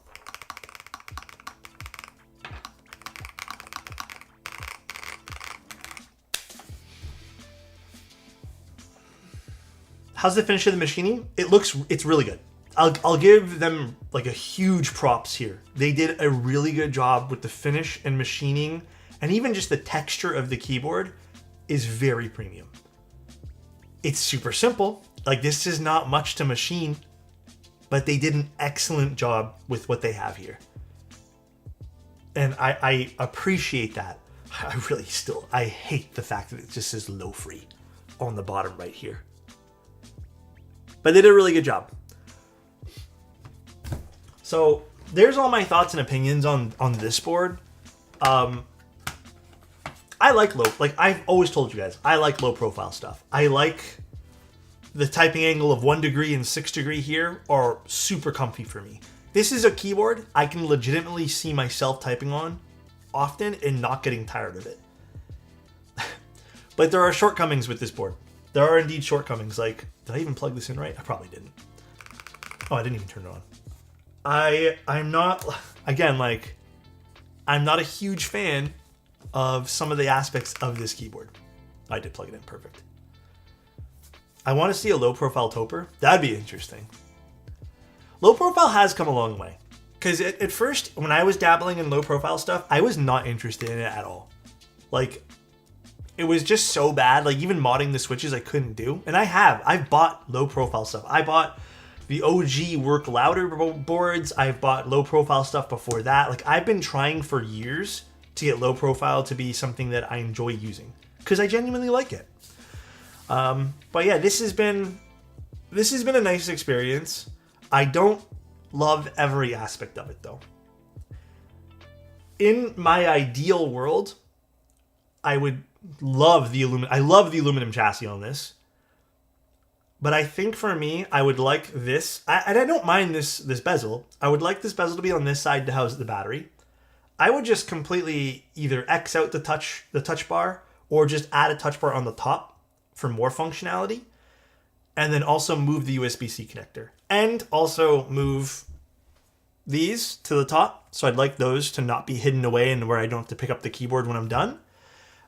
How's the finish of the machining? It's really good. I'll give them like a huge props here. They did a really good job with the finish and machining, and even just the texture of the keyboard is very premium. It's super simple. Like, this is not much to machine, but they did an excellent job with what they have here. And I appreciate that. I hate the fact that it just says Lofree on the bottom right here. But they did a really good job. So there's all my thoughts and opinions on this board. I like I've always told you guys, I like low profile stuff. I like the typing angle of 1 degree and 6 degree here are super comfy for me. This is a keyboard I can legitimately see myself typing on often and not getting tired of it. But there are shortcomings with this board. There are indeed shortcomings. Like, did I even plug this in right? I probably didn't. Oh, I didn't even turn it on. I'm not, again, like, I'm not a huge fan of some of the aspects of this keyboard. I did plug it in, perfect. I want to see a low profile topper. That'd be interesting. Low profile has come a long way. Because at first, when I was dabbling in low profile stuff, I was not interested in it at all. Like, it was just so bad. Like, even modding the switches I couldn't do. And I've bought low profile stuff. I bought the OG work louder boards. I've bought low profile stuff before that. Like, I've been trying for years to get low profile to be something that I enjoy using. Because I genuinely like it. But yeah, this has been a nice experience. I don't love every aspect of it though. In my ideal world, I would love the aluminum chassis on this. But I think for me, I would like this. I don't mind this bezel. I would like this bezel to be on this side to house the battery. I would just completely either X out the touch bar or just add a touch bar on the top for more functionality. And then also move the USB-C connector. And also move these to the top. So I'd like those to not be hidden away and where I don't have to pick up the keyboard when I'm done.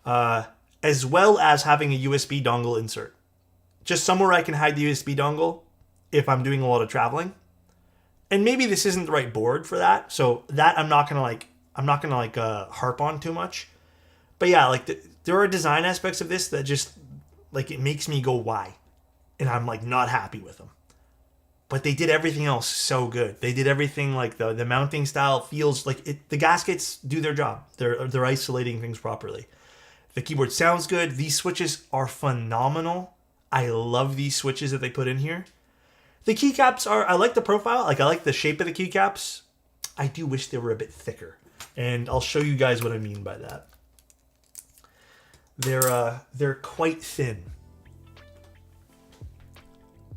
As well as having a USB dongle insert. Just somewhere I can hide the USB dongle if I'm doing a lot of traveling. And maybe this isn't the right board for that. So that I'm not gonna harp on too much. But yeah, like there are design aspects of this that just like it makes me go why, and I'm like not happy with them. But they did everything else so good. They did everything like the mounting style feels like it. The gaskets do their job. They're isolating things properly. The keyboard sounds good. These switches are phenomenal. I love these switches that they put in here. The keycaps are, I like the profile. Like I like the shape of the keycaps. I do wish they were a bit thicker. And I'll show you guys what I mean by that. They're quite thin.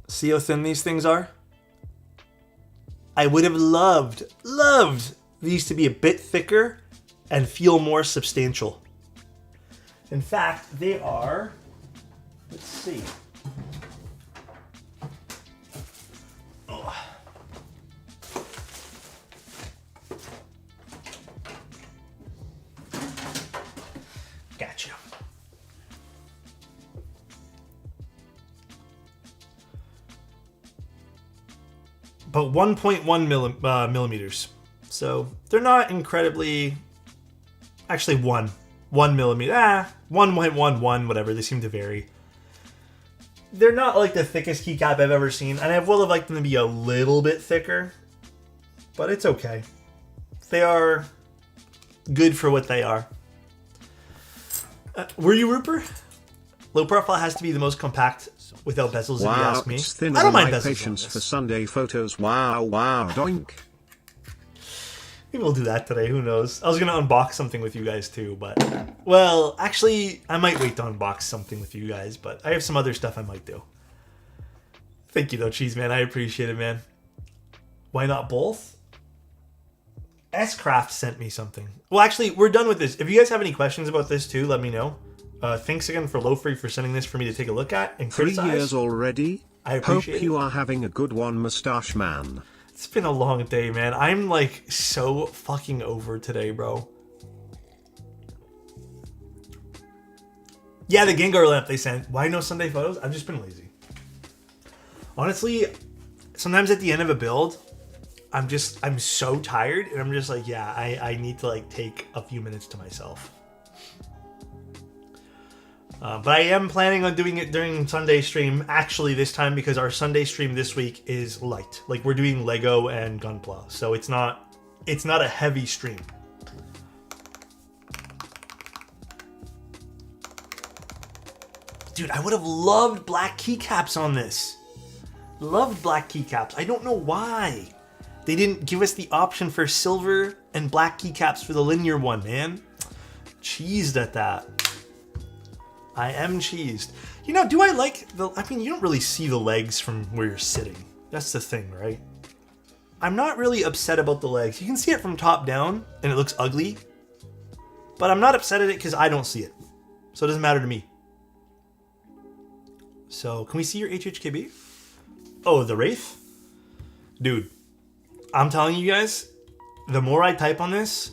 See how thin these things are? I would have loved these to be a bit thicker and feel more substantial. In fact, they are, let's see. Oh. Gotcha. About 1.1 millimeters. So they're not incredibly, actually 1 millimeter, 1.11, whatever, they seem to vary. They're not like the thickest keycap I've ever seen, and I would have liked them to be a little bit thicker, but it's okay. They are good for what they are. Were you Rupert? Low profile has to be the most compact without bezels, if you ask me. It's thinner I don't than mind my bezels patience on for this. Sunday photos. Wow, doink. Maybe we'll do that today, who knows. I was going to unbox something with you guys too, but... Well, actually, I might wait to unbox something with you guys, but I have some other stuff I might do. Thank you though, Cheese Man. I appreciate it, man. Why not both? S-Craft sent me something. Well, actually, we're done with this. If you guys have any questions about this too, let me know. Thanks again for Lofree for sending this for me to take a look at and 3 criticize. years already? I appreciate Hope it. you are having a good one, Mustache Man. It's been a long day, man. I'm like so fucking over today, bro. Yeah, the Gengar lamp they sent. Why no Sunday photos? I've just been lazy. Honestly, sometimes at the end of a build, I'm so tired and I'm just like, yeah, I need to like take a few minutes to myself. But I am planning on doing it during Sunday stream actually this time because our Sunday stream this week is light. Like we're doing Lego and Gunpla, so it's not a heavy stream. Dude, I would have loved black keycaps on this. Loved black keycaps. I don't know why they didn't give us the option for silver and black keycaps for the linear one, man. Cheesed at that. I am cheesed. You know, do I like the... I mean, you don't really see the legs from where you're sitting. That's the thing, right? I'm not really upset about the legs. You can see it from top down, and it looks ugly. But I'm not upset at it because I don't see it. So it doesn't matter to me. So, can we see your HHKB? Oh, the Wraith? Dude, I'm telling you guys, the more I type on this,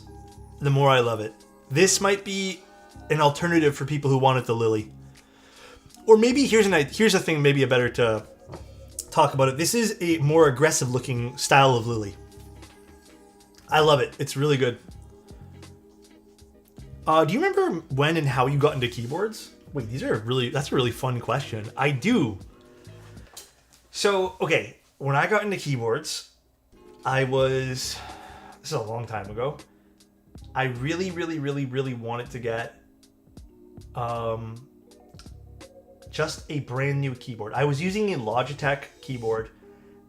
the more I love it. This might be an alternative for people who wanted the Lily. Or maybe here's a thing, maybe a better to talk about it. This is a more aggressive looking style of Lily. I love it. It's really good. Do you remember when and how you got into keyboards? Wait, that's a really fun question. I do. So, okay, when I got into keyboards, this is a long time ago. I really wanted to get just a brand new keyboard. I was using a Logitech keyboard,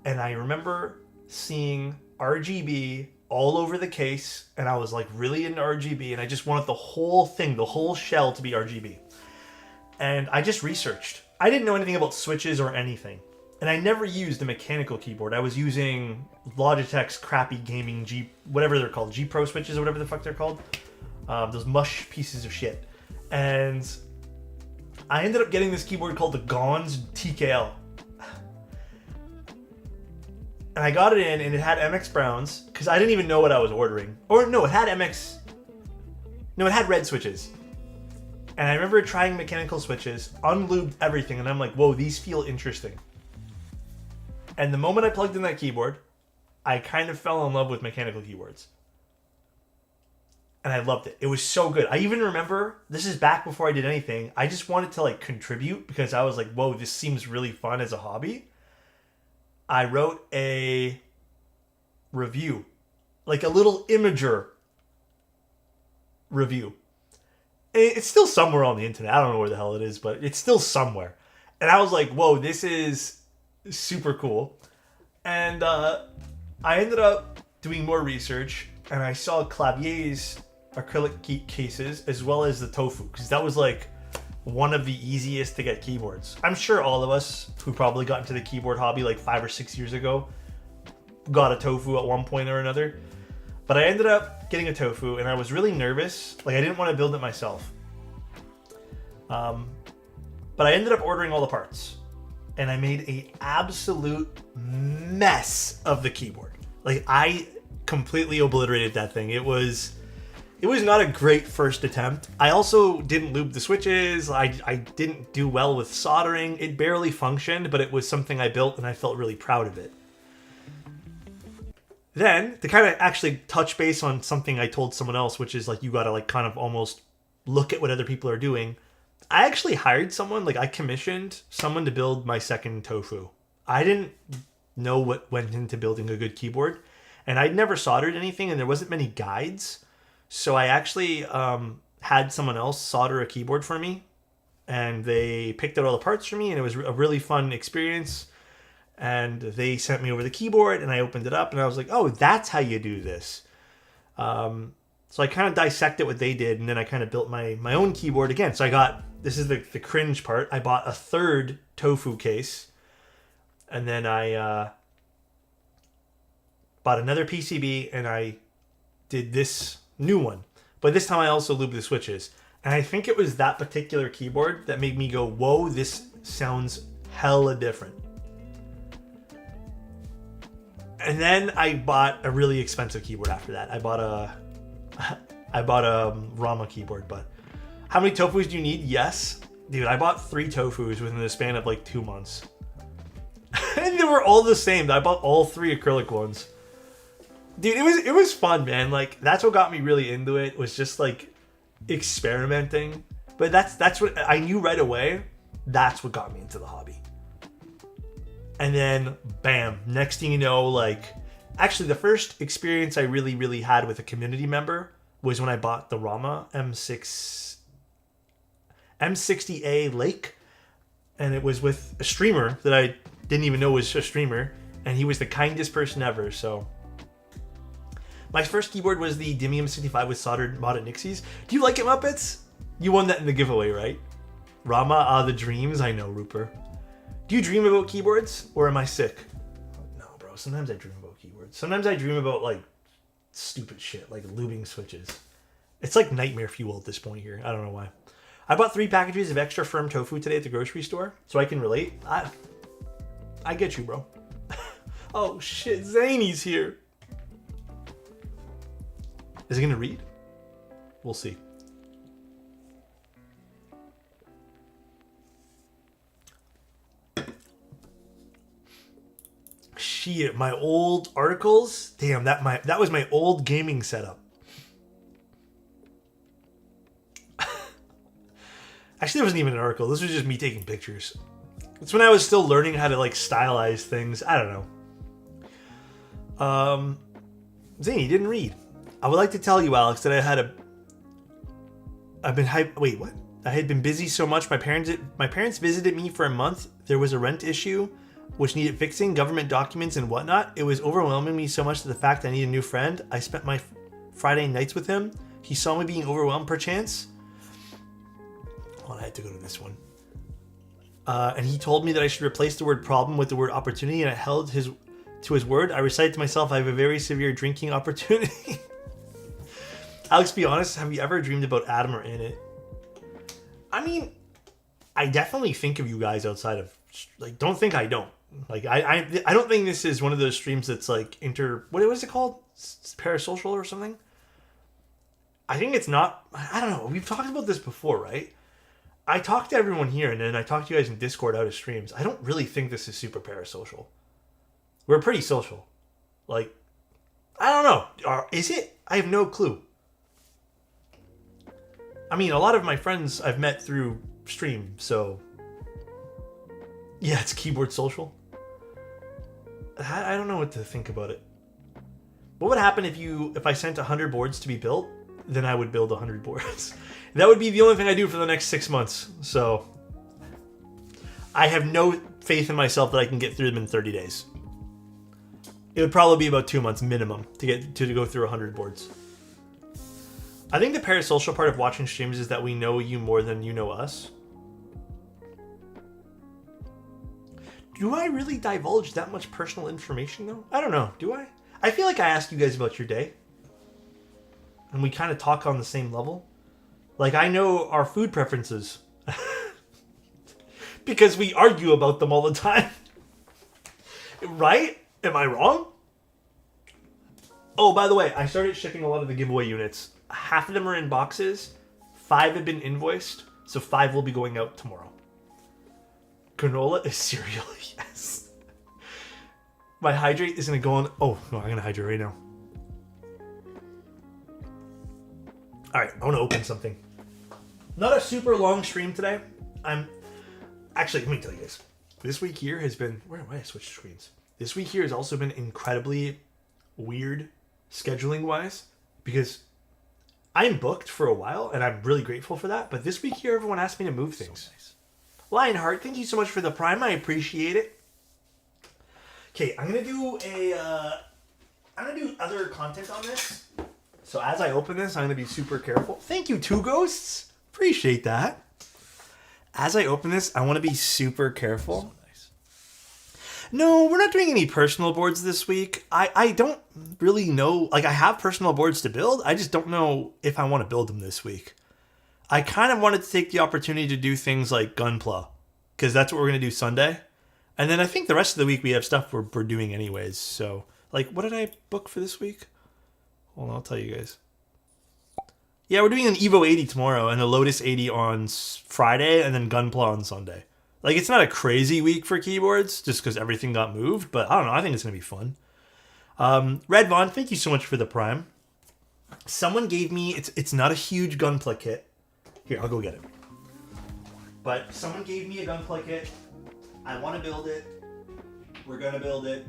and I remember seeing RGB all over the case, and I was like really into RGB, and I just wanted the whole thing, the whole shell to be RGB. And I just researched. I didn't know anything about switches or anything. And I never used a mechanical keyboard. I was using Logitech's crappy gaming whatever they're called, G Pro switches or whatever the fuck they're called. Those mush pieces of shit. And I ended up getting this keyboard called the Gons TKL. And I got it in, and it had MX Browns, because I didn't even know what I was ordering. Or no, it had it had red switches. And I remember trying mechanical switches, unlubed everything, and I'm like, whoa, these feel interesting. And the moment I plugged in that keyboard, I kind of fell in love with mechanical keyboards. And I loved it. It was so good. I even remember, this is back before I did anything, I just wanted to like contribute because I was like, whoa, this seems really fun as a hobby. I wrote a review, like a little Imager review. It's still somewhere on the internet. I don't know where the hell it is, but it's still somewhere. And I was like, whoa, this is super cool. And I ended up doing more research, and I saw Clavier's acrylic cases as well as the Tofu, because that was like one of the easiest to get keyboards. I'm sure all of us who probably got into the keyboard hobby like 5 or 6 years ago got a Tofu at one point or another. But I ended up getting a Tofu, and I was really nervous. Like, I didn't want to build it myself. But I ended up ordering all the parts. And I made a absolute mess of the keyboard. Like, I completely obliterated that thing. It was not a great first attempt. I also didn't lube the switches. I didn't do well with soldering. It barely functioned, but it was something I built and I felt really proud of it. Then, to kind of actually touch base on something I told someone else, which is like, you gotta like kind of almost look at what other people are doing. I actually hired someone, like I commissioned someone to build my second tofu. I didn't know what went into building a good keyboard, and I'd never soldered anything, and there wasn't many guides. So I actually had someone else solder a keyboard for me, and they picked out all the parts for me, and it was a really fun experience. And they sent me over the keyboard, and I opened it up, and I was like, oh, that's how you do this. So I kind of dissected what they did, and then I kind of built my own keyboard again. So I got, this is the cringe part, I bought a third tofu case, and then I bought another PCB, and I did this new one. But this time I also lubed the switches. And I think it was that particular keyboard that made me go, whoa, this sounds hella different. And then I bought a really expensive keyboard after that. I bought a Rama keyboard, but how many tofus do you need? Yes. Dude, I bought 3 tofus within the span of like 2 months. And they were all the same. I bought all 3 acrylic ones. Dude, it was fun, man. Like, that's what got me really into it, was just like experimenting. But that's what I knew right away. That's what got me into the hobby. And then, bam, next thing you know, like, actually the first experience I really had with a community member was when I bought the Rama M60A Lake. And it was with a streamer that I didn't even know was a streamer. And he was the kindest person ever, so. My first keyboard was the Dimium 65 with soldered mod at Nixie's. Do you like it, Muppets? You won that in the giveaway, right? Rama, the dreams. I know, Rupert. Do you dream about keyboards, or am I sick? No, bro. Sometimes I dream about keyboards. Sometimes I dream about, like, stupid shit, like lubing switches. It's like nightmare fuel at this point here. I don't know why. I bought 3 packages of extra firm tofu today at the grocery store, so I can relate. I get you, bro. Oh, shit. Zany's here. Is he going to read? We'll see. Shit, my old articles. Damn, that was my old gaming setup. Actually, it wasn't even an article. This was just me taking pictures. It's when I was still learning how to like stylize things. I don't know. Zany didn't read. I would like to tell you, Alex, that I had been busy so much. My parents visited me for a month. There was a rent issue which needed fixing, government documents and whatnot. It was overwhelming me so much to the fact that I need a new friend. I spent my Friday nights with him. He saw me being overwhelmed perchance. Oh, I had to go to this one. And he told me that I should replace the word problem with the word opportunity, and I held to his word. I recited to myself, I have a very severe drinking opportunity. Alex, be honest, have you ever dreamed about Adam or in it? I mean, I definitely think of you guys outside of, like, don't think I don't. Like, I don't think this is one of those streams that's like what was it called? Parasocial or something? I think it's not, I don't know. We've talked about this before, right? I talk to everyone here, and then I talk to you guys in Discord out of streams. I don't really think this is super parasocial. We're pretty social. Like, I don't know. Is it? I have no clue. I mean, a lot of my friends I've met through stream, so yeah, it's keyboard social. I don't know what to think about it. What would happen if I sent 100 boards to be built? Then I would build 100 boards. That would be the only thing I do for the next 6 months. So I have no faith in myself that I can get through them in 30 days. It would probably be about 2 months minimum to go through 100 boards. I think the parasocial part of watching streams is that we know you more than you know us. Do I really divulge that much personal information, though? I don't know. Do I? I feel like I ask you guys about your day. And we kind of talk on the same level. Like, I know our food preferences. because we argue about them all the time. Right? Am I wrong? Oh, by the way, I started shipping a lot of the giveaway units. Half of them are in boxes. 5 have been invoiced. So 5 will be going out tomorrow. Granola is cereal, yes. My hydrate is going to go on... Oh, no, I'm going to hydrate right now. Alright, I want to open something. Not a super long stream today. Actually, let me tell you guys. This week here has been... Where am I? Switch screens. This week here has also been incredibly weird scheduling-wise. Because I'm booked for a while, and I'm really grateful for that. But this week here, everyone asked me to move things. So nice. Lionheart, thank you so much for the Prime. I appreciate it. Okay, I'm gonna do other content on this. So as I open this, I'm gonna be super careful. Thank you, Two Ghosts. Appreciate that. As I open this, I want to be super careful. So nice. No, we're not doing any personal boards this week. I don't really know. Like, I have personal boards to build. I just don't know if I want to build them this week. I kind of wanted to take the opportunity to do things like Gunpla, because that's what we're going to do Sunday. And then I think the rest of the week we have stuff we're doing anyways. So, like, what did I book for this week? Hold on, I'll tell you guys. Yeah, we're doing an Evo 80 tomorrow and a Lotus 80 on Friday and then Gunpla on Sunday. Like, it's not a crazy week for keyboards just because everything got moved, but I don't know. I think it's going to be fun. Red Vaughn, thank you so much for the Prime. Someone gave me, it's not a huge Gunpla kit. Here, I'll go get it. But someone gave me a Gunpla kit. I want to build it. We're going to build it.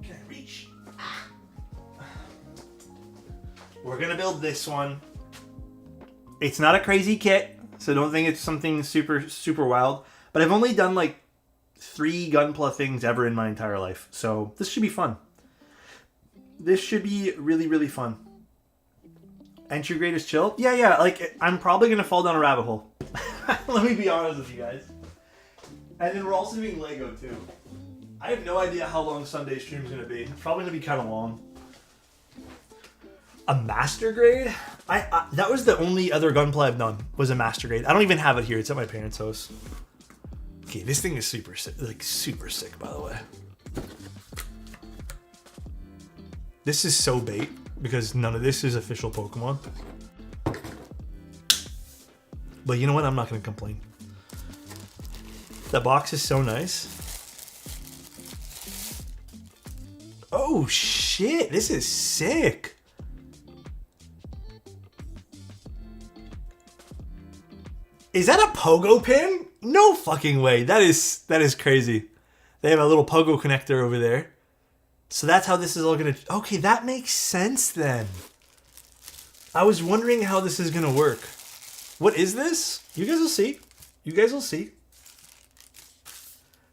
Can I reach? We're going to build this one. It's not a crazy kit, so don't think it's something super, super wild. But I've only done like 3 Gunpla things ever in my entire life. So this should be fun. This should be really, really fun. Entry grade is chill? Yeah, like, I'm probably going to fall down a rabbit hole. Let me be honest with you guys. And then we're also doing Lego, too. I have no idea how long Sunday stream's going to be. It's probably going to be kind of long. A master grade? That was the only other Gunpla I've done, was a master grade. I don't even have it here. It's at my parents' house. Okay, this thing is super sick, like, super sick, by the way. This is so bait, because none of this is official Pokemon. But you know what? I'm not going to complain. That box is so nice. Oh, shit. This is sick. Is that a pogo pin? No fucking way. That is crazy. They have a little pogo connector over there. So that's how this is all going to... Okay, that makes sense then. I was wondering how this is going to work. What is this? You guys will see. You guys will see.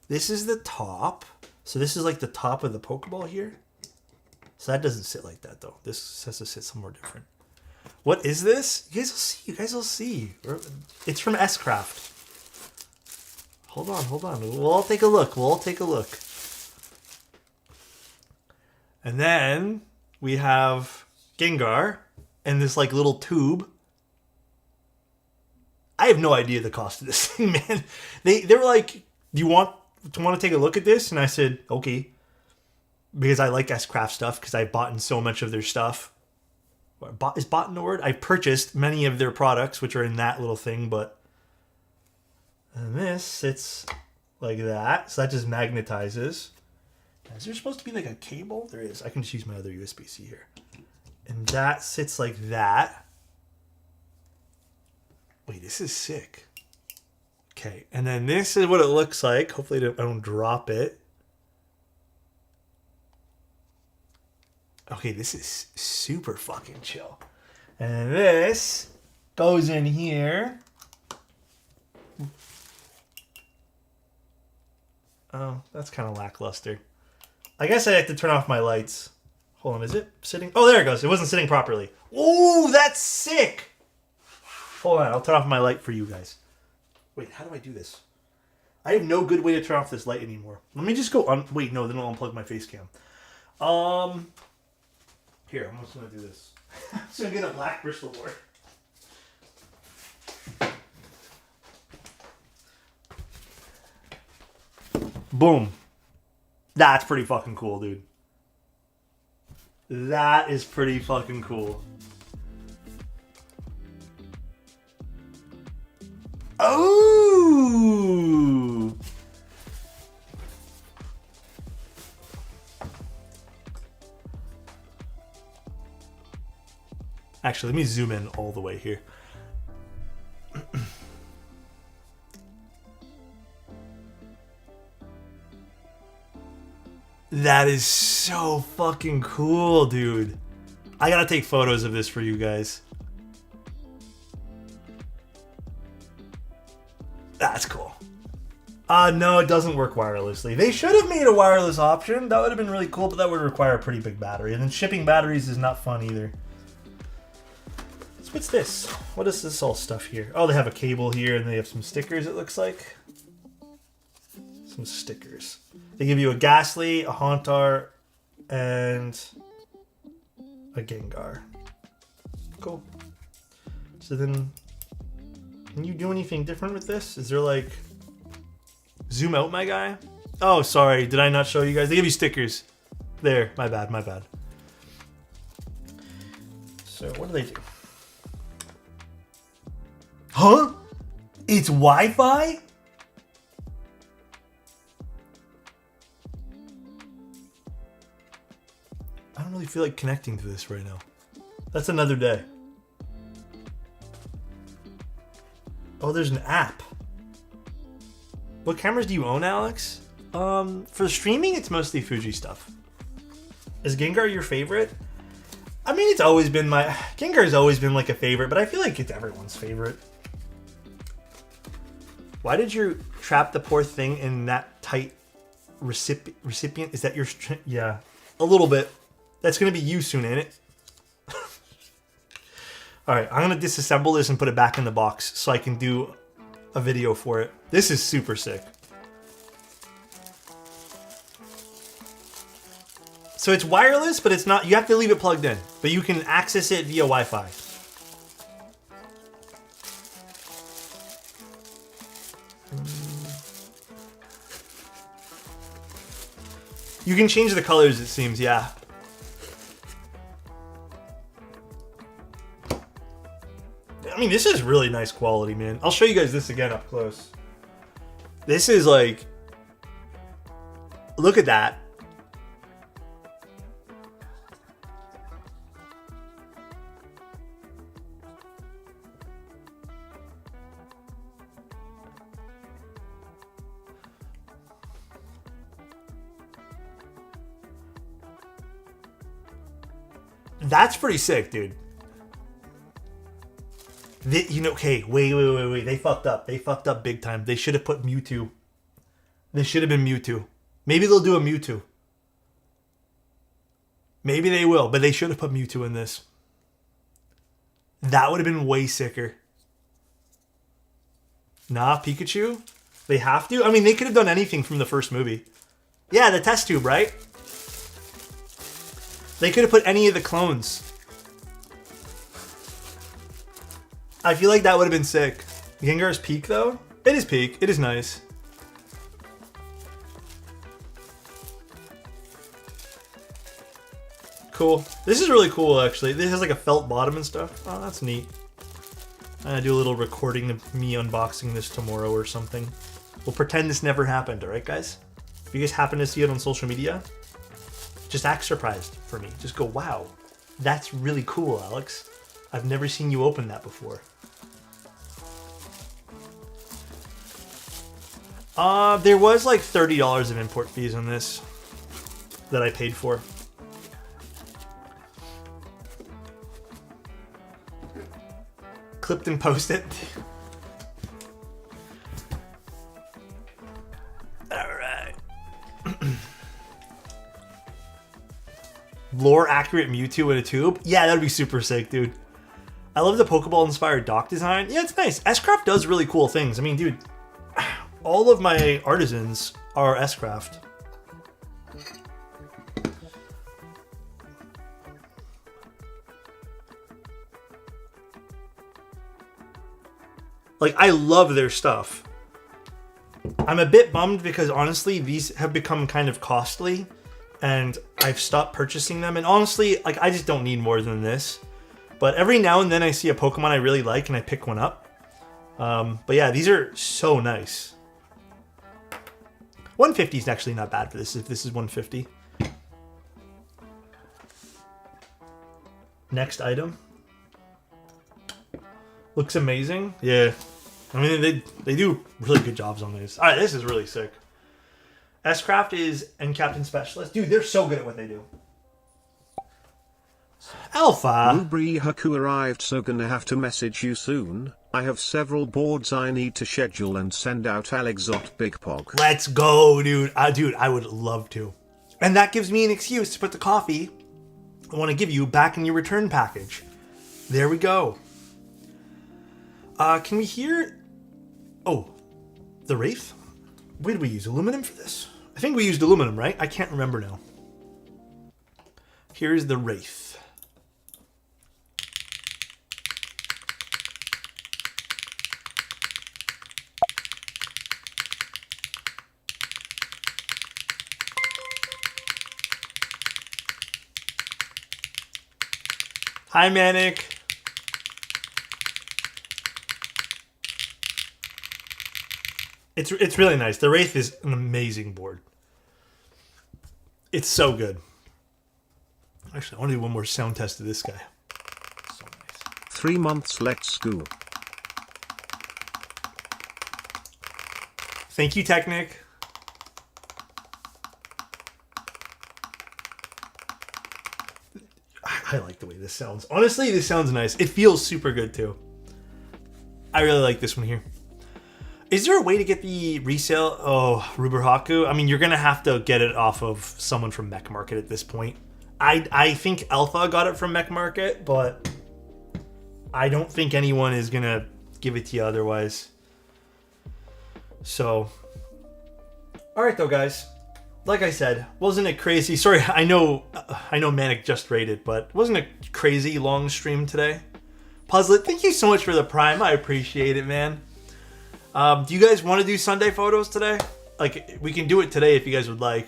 This is the top. So this is like the top of the Pokeball here. So that doesn't sit like that though. This has to sit somewhere different. What is this? You guys will see. You guys will see. It's from S-Craft. Hold on. We'll all take a look. And then we have Gengar and this like little tube. I have no idea the cost of this thing, man. They were like, do you want to take a look at this? And I said, okay. Because I like S-Craft stuff because I've bought in so much of their stuff. Is bought in the word? I purchased many of their products, which are in that little thing, but... And this sits like that. So that just magnetizes. Is there supposed to be like a cable? There is. I can just use my other USB-C here. And that sits like that. Wait, this is sick. Okay, and then this is what it looks like. Hopefully I don't drop it. Okay, this is super fucking chill. And this goes in here. Oh, that's kind of lackluster. I guess I have to turn off my lights. Hold on, is it sitting? Oh, there it goes. It wasn't sitting properly. Ooh, that's sick. Hold on, I'll turn off my light for you guys. Wait, how do I do this? I have no good way to turn off this light anymore. Let me just go on. Wait, no, then I'll unplug my face cam. Here, I'm just going to do this. I'm just going to get a black Bristol board. Boom. That's pretty fucking cool, dude. That is pretty fucking cool. Oh! Actually, let me zoom in all the way here. That is so fucking cool, dude. I gotta take photos of this for you guys. That's cool. No, it doesn't work wirelessly. They should have made a wireless option. That would have been really cool, but that would require a pretty big battery. And then shipping batteries is not fun either. So what's this? What is this all stuff here? Oh, they have a cable here and they have some stickers, it looks like. Some stickers. They give you a Ghastly, a Hauntar, and a Gengar. Cool. So then, can you do anything different with this? Is there like... Zoom out, my guy? Oh, sorry. Did I not show you guys? They give you stickers. There. My bad, my bad. So, what do they do? Huh? It's Wi-Fi? I don't really feel like connecting to this right now. That's another day. Oh, there's an app. What cameras do you own, Alex? For streaming, it's mostly Fuji stuff. Is Gengar your favorite? I mean, it's always been my... Gengar's always been like a favorite, but I feel like it's everyone's favorite. Why did you trap the poor thing in that tight recipient? Is that your... Yeah, a little bit. That's going to be you soon, ain't it? Alright, I'm going to disassemble this and put it back in the box so I can do a video for it. This is super sick. So it's wireless, but it's not... You have to leave it plugged in. But you can access it via Wi-Fi. You can change the colors, it seems, yeah. I mean, this is really nice quality, man. I'll show you guys this again up close. This is like... Look at that. That's pretty sick, dude. You know, okay, wait. They fucked up. They fucked up big time. They should have put Mewtwo. They should have been Mewtwo. Maybe they'll do a Mewtwo. Maybe they will, but they should have put Mewtwo in this. That would have been way sicker. Nah, Pikachu? They have to? I mean, they could have done anything from the first movie. Yeah, the test tube, right? They could have put any of the clones. I feel like that would have been sick. Gengar's peak, though? It is peak. It is nice. Cool. This is really cool, actually. This has like a felt bottom and stuff. Oh, that's neat. I'm gonna do a little recording of me unboxing this tomorrow or something. We'll pretend this never happened, alright, guys? If you guys happen to see it on social media, just act surprised for me. Just go, wow, that's really cool, Alex. I've never seen you open that before. There was like $30 of import fees on this that I paid for. Clipped and posted. Alright. Lore accurate Mewtwo in a tube? Yeah, that'd be super sick, dude. I love the Pokeball inspired dock design. Yeah, it's nice. S-Craft does really cool things. I mean, dude, all of my artisans are S-Craft. Like, I love their stuff. I'm a bit bummed because honestly, these have become kind of costly and I've stopped purchasing them. And honestly, like I just don't need more than this. But every now and then I see a Pokemon I really like and I pick one up. But yeah, these are so nice. 150 is actually not bad for this, if this is 150. Next item. Looks amazing. Yeah. I mean, they do really good jobs on these. All right, this is really sick. S-Craft is and Captain Specialist. Dude, they're so good at what they do. Alpha. Lofree Haku arrived, so gonna have to message you soon. I have several boards I need to schedule and send out alexotos Big Pog. Let's go, dude. Dude, I would love to. And that gives me an excuse to put the coffee I want to give you back in your return package. There we go. Can we hear... Oh, the Wraith? Where did we use? Aluminum for this? I think we used aluminum, right? I can't remember now. Here's the Wraith. Hi, Manic. It's really nice. The Wraith is an amazing board. It's so good. Actually, I want to do one more sound test of this guy. So nice. 3 months, let's go. Thank you, Technic. I like the way this sounds. Honestly, this sounds nice. It feels super good too. I really like this one here. Is there a way to get the resale? Oh, Ruberhaku. I mean, you're going to have to get it off of someone from Mech Market at this point. I think Alpha got it from Mech Market, but I don't think anyone is going to give it to you otherwise. So, all right though, guys. Like I said, wasn't it crazy? Sorry, I know Manic just rated, but wasn't a crazy long stream today? Puzzlet, thank you so much for the Prime. I appreciate it, man. Do you guys want to do Sunday photos today? Like, we can do it today if you guys would like.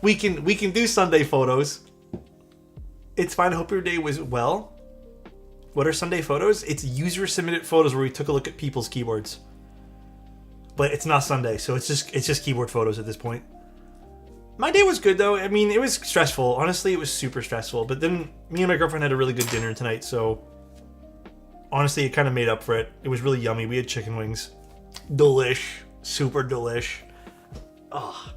we can do Sunday photos. It's fine. I hope your day was well. What are Sunday photos? It's user submitted photos where we took a look at people's keyboards. But it's not Sunday, so it's just keyboard photos at this point. My day was good though. I mean, it was stressful. Honestly, it was super stressful. But then me and my girlfriend had a really good dinner tonight, so honestly, it kind of made up for it. It was really yummy. We had chicken wings. Delish. Super delish. Oh.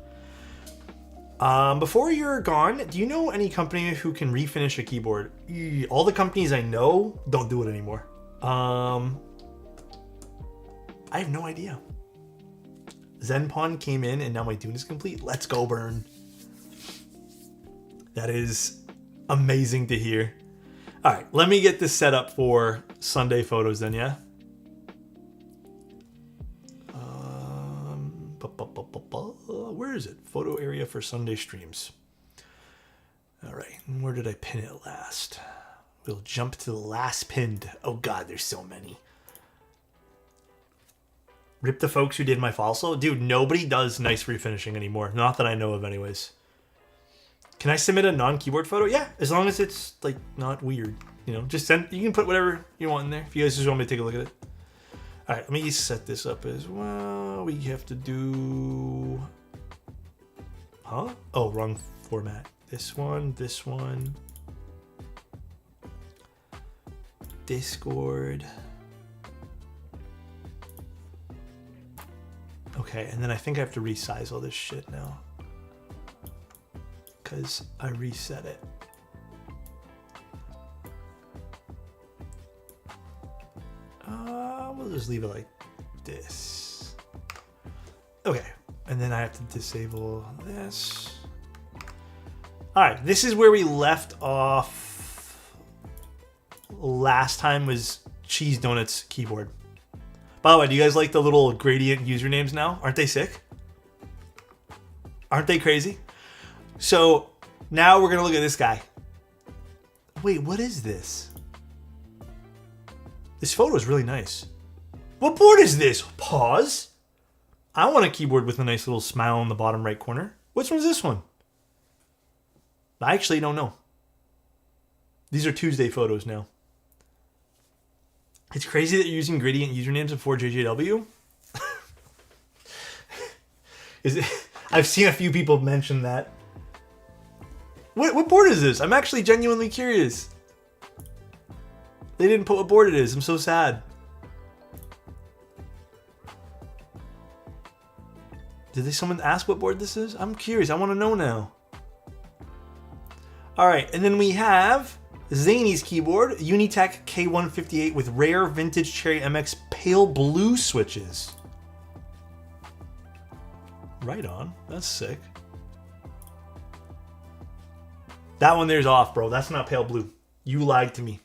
Before you're gone, do you know any company who can refinish a keyboard? All the companies I know don't do it anymore. I have no idea. Zenpon came in and now my tune is complete. Let's go, Burn. That is amazing to hear. All right, let me get this set up for Sunday photos then, yeah? Where is it? Photo area for Sunday streams. All right, and where did I pin it last? We'll jump to the last pinned. Oh God, there's so many. Rip the folks who did my fossil. Dude, nobody does nice refinishing anymore. Not that I know of anyways. Can I submit a non-keyboard photo? Yeah, as long as it's like not weird. You know, just send, you can put whatever you want in there. If you guys just want me to take a look at it. All right, let me set this up as well. We have to do, huh? Oh, wrong format. This one, Discord. Okay, and then I think I have to resize all this shit now. Because I reset it. We'll just leave it like this. Okay, and then I have to disable this. Alright, this is where we left off last time, was Cheese Donuts keyboard. By the way, do you guys like the little gradient usernames now? Aren't they sick? Aren't they crazy? So now we're going to look at this guy. Wait, what is this? This photo is really nice. What board is this? Pause. I want a keyboard with a nice little smile in the bottom right corner. Which one's this one? I actually don't know. These are Tuesday photos now. It's crazy that you're using gradient usernames before JJW. Is it? I've seen a few people mention that. What board is this? I'm actually genuinely curious. They didn't put what board it is. I'm so sad. Did someone ask what board this is? I'm curious. I want to know now. All right, and then we have Zany's keyboard, Unitech K158 with rare vintage Cherry MX pale blue switches. Right on. That's sick. That one there's off, bro. That's not pale blue. You lied to me.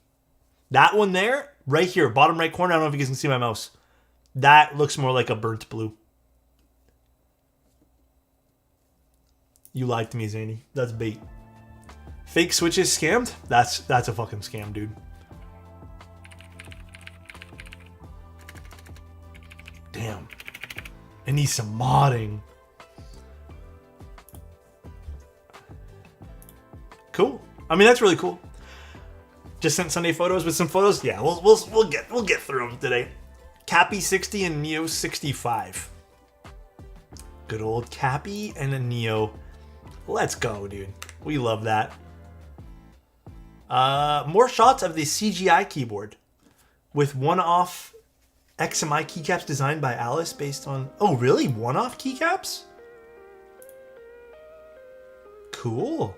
That one there, right here, bottom right corner. I don't know if you guys can see my mouse. That looks more like a burnt blue. You lied to me, Zany. That's bait. Fake switches scammed? That's a fucking scam, dude. Damn. It needs some modding. Cool. I mean, that's really cool. Just sent Sunday photos with some photos. Yeah, we'll get through them today. Cappy 60 and Neo 65. Good old Cappy and a Neo. Let's go, dude. We love that. More shots of the CGI keyboard with one-off XMI keycaps designed by Alice based on... Oh, really? One-off keycaps? Cool.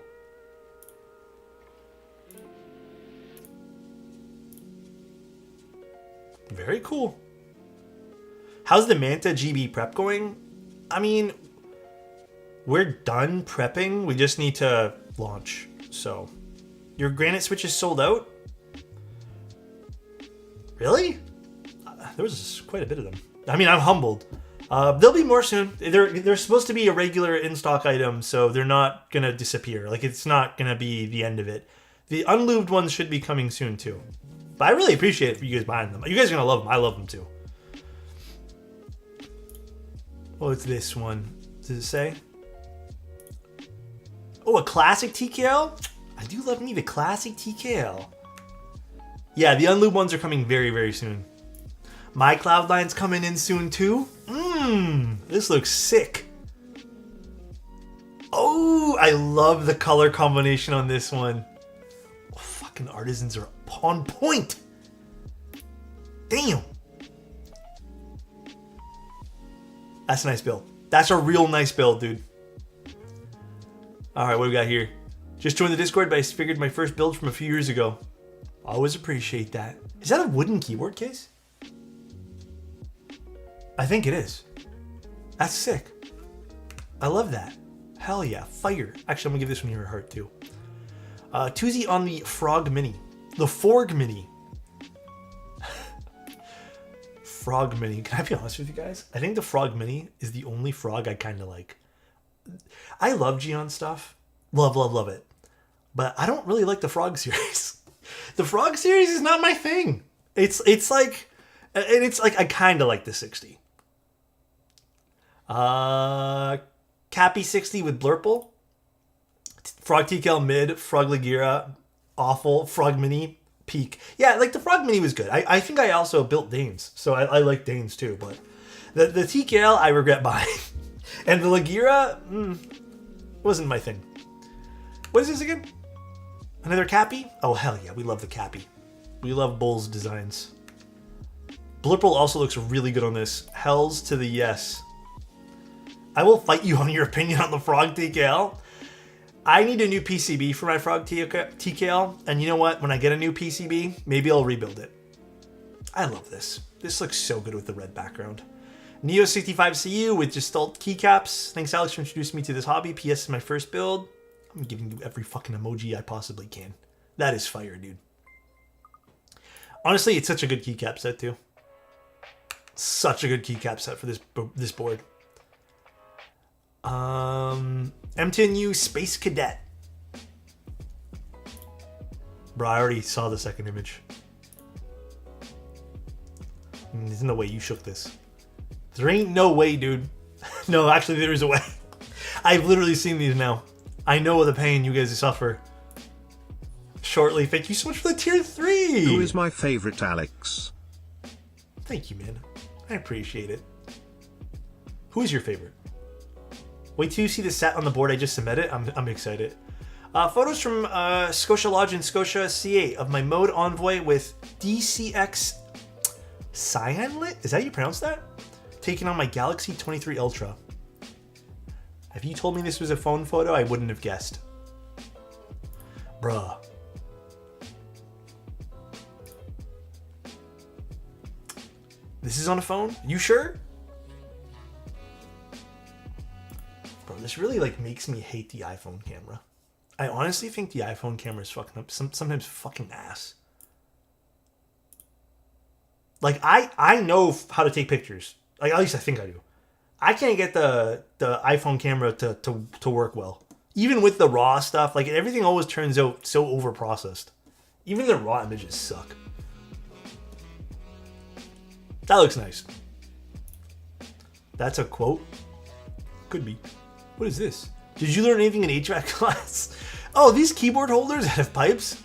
Very cool. How's the Manta GB prep going? I mean, we're done prepping. We just need to launch. So, your granite switch is sold out? Really? There was quite a bit of them. I mean, I'm humbled. There'll be more soon. They're supposed to be a regular in-stock item, so they're not going to disappear. Like, it's not going to be the end of it. The unlubed ones should be coming soon, too. But I really appreciate it for you guys buying them. You guys are going to love them. I love them, too. Oh, it's this one. Does it say? Oh, a classic TKL? I do love me the classic TKL. Yeah, the unlubed ones are coming very, very soon. My Cloud9's coming in soon, too. This looks sick. Oh, I love the color combination on this one. Oh, fucking artisans are on point. Damn. That's a nice build. That's a real nice build, dude. All right, what do we got here? Just joined the Discord, but I figured my first build from a few years ago. Always appreciate that. Is that a wooden keyboard case? I think it is. That's sick. I love that. Hell yeah, fire. Actually, I'm gonna give this one here a heart too. Tuesday on the Frog Mini. The Forg Mini. Frog Mini. Can I be honest with you guys? I think the Frog Mini is the only frog I kind of like. I love Geon stuff. Love, love, love it. But I don't really like the Frog series. The Frog series is not my thing. It's like I kind of like the 60. Cappy 60 with Blurple. Frog TKL mid. Frog Lagira awful. Frog Mini peak. Yeah, like the Frog Mini was good. I think I also built Danes, so I like Danes too. But the TKL I regret buying, and the Lagira wasn't my thing. What is this again? Another Cappy? Oh hell yeah, we love the Cappy. We love Bull's designs. Blurple also looks really good on this. Hells to the yes. I will fight you on your opinion on the Frog TKL. I need a new PCB for my Frog TKL, and you know what? When I get a new PCB, maybe I'll rebuild it. I love this. This looks so good with the red background. Neo 65CU with Gestalt keycaps. Thanks, Alex, for introducing me to this hobby. PS is my first build. I'm giving you every fucking emoji I possibly can. That is fire, dude. Honestly, it's such a good keycap set, too. Such a good keycap set for this board. M10U Space Cadet. Bro, I already saw the second image. There's no way you shook this. There ain't no way, dude. No, actually, there is a way. I've literally seen these now. I know the pain you guys suffer. Shortly, thank you so much for the tier 3. Who is my favorite, Alex? Thank you, man. I appreciate it. Who is your favorite? Wait till you see the set on the board I just submitted. I'm excited. Photos from Scotia Lodge in Scotia C8 of my mode envoy with DCX Cyanlit? Is that how you pronounce that? Taking on my Galaxy 23 Ultra. If you told me this was a phone photo, I wouldn't have guessed. Bruh. This is on a phone? You sure? Bro, this really like makes me hate the iPhone camera. I honestly think the iPhone camera is fucking up. Sometimes fucking ass. Like I know how to take pictures. Like at least I think I do. I can't get the iPhone camera to work well. Even with the raw stuff, like everything always turns out so over processed. Even the raw images suck. That looks nice. That's a quote. Could be. What is this? Did you learn anything in HVAC class? Oh, these keyboard holders that have pipes?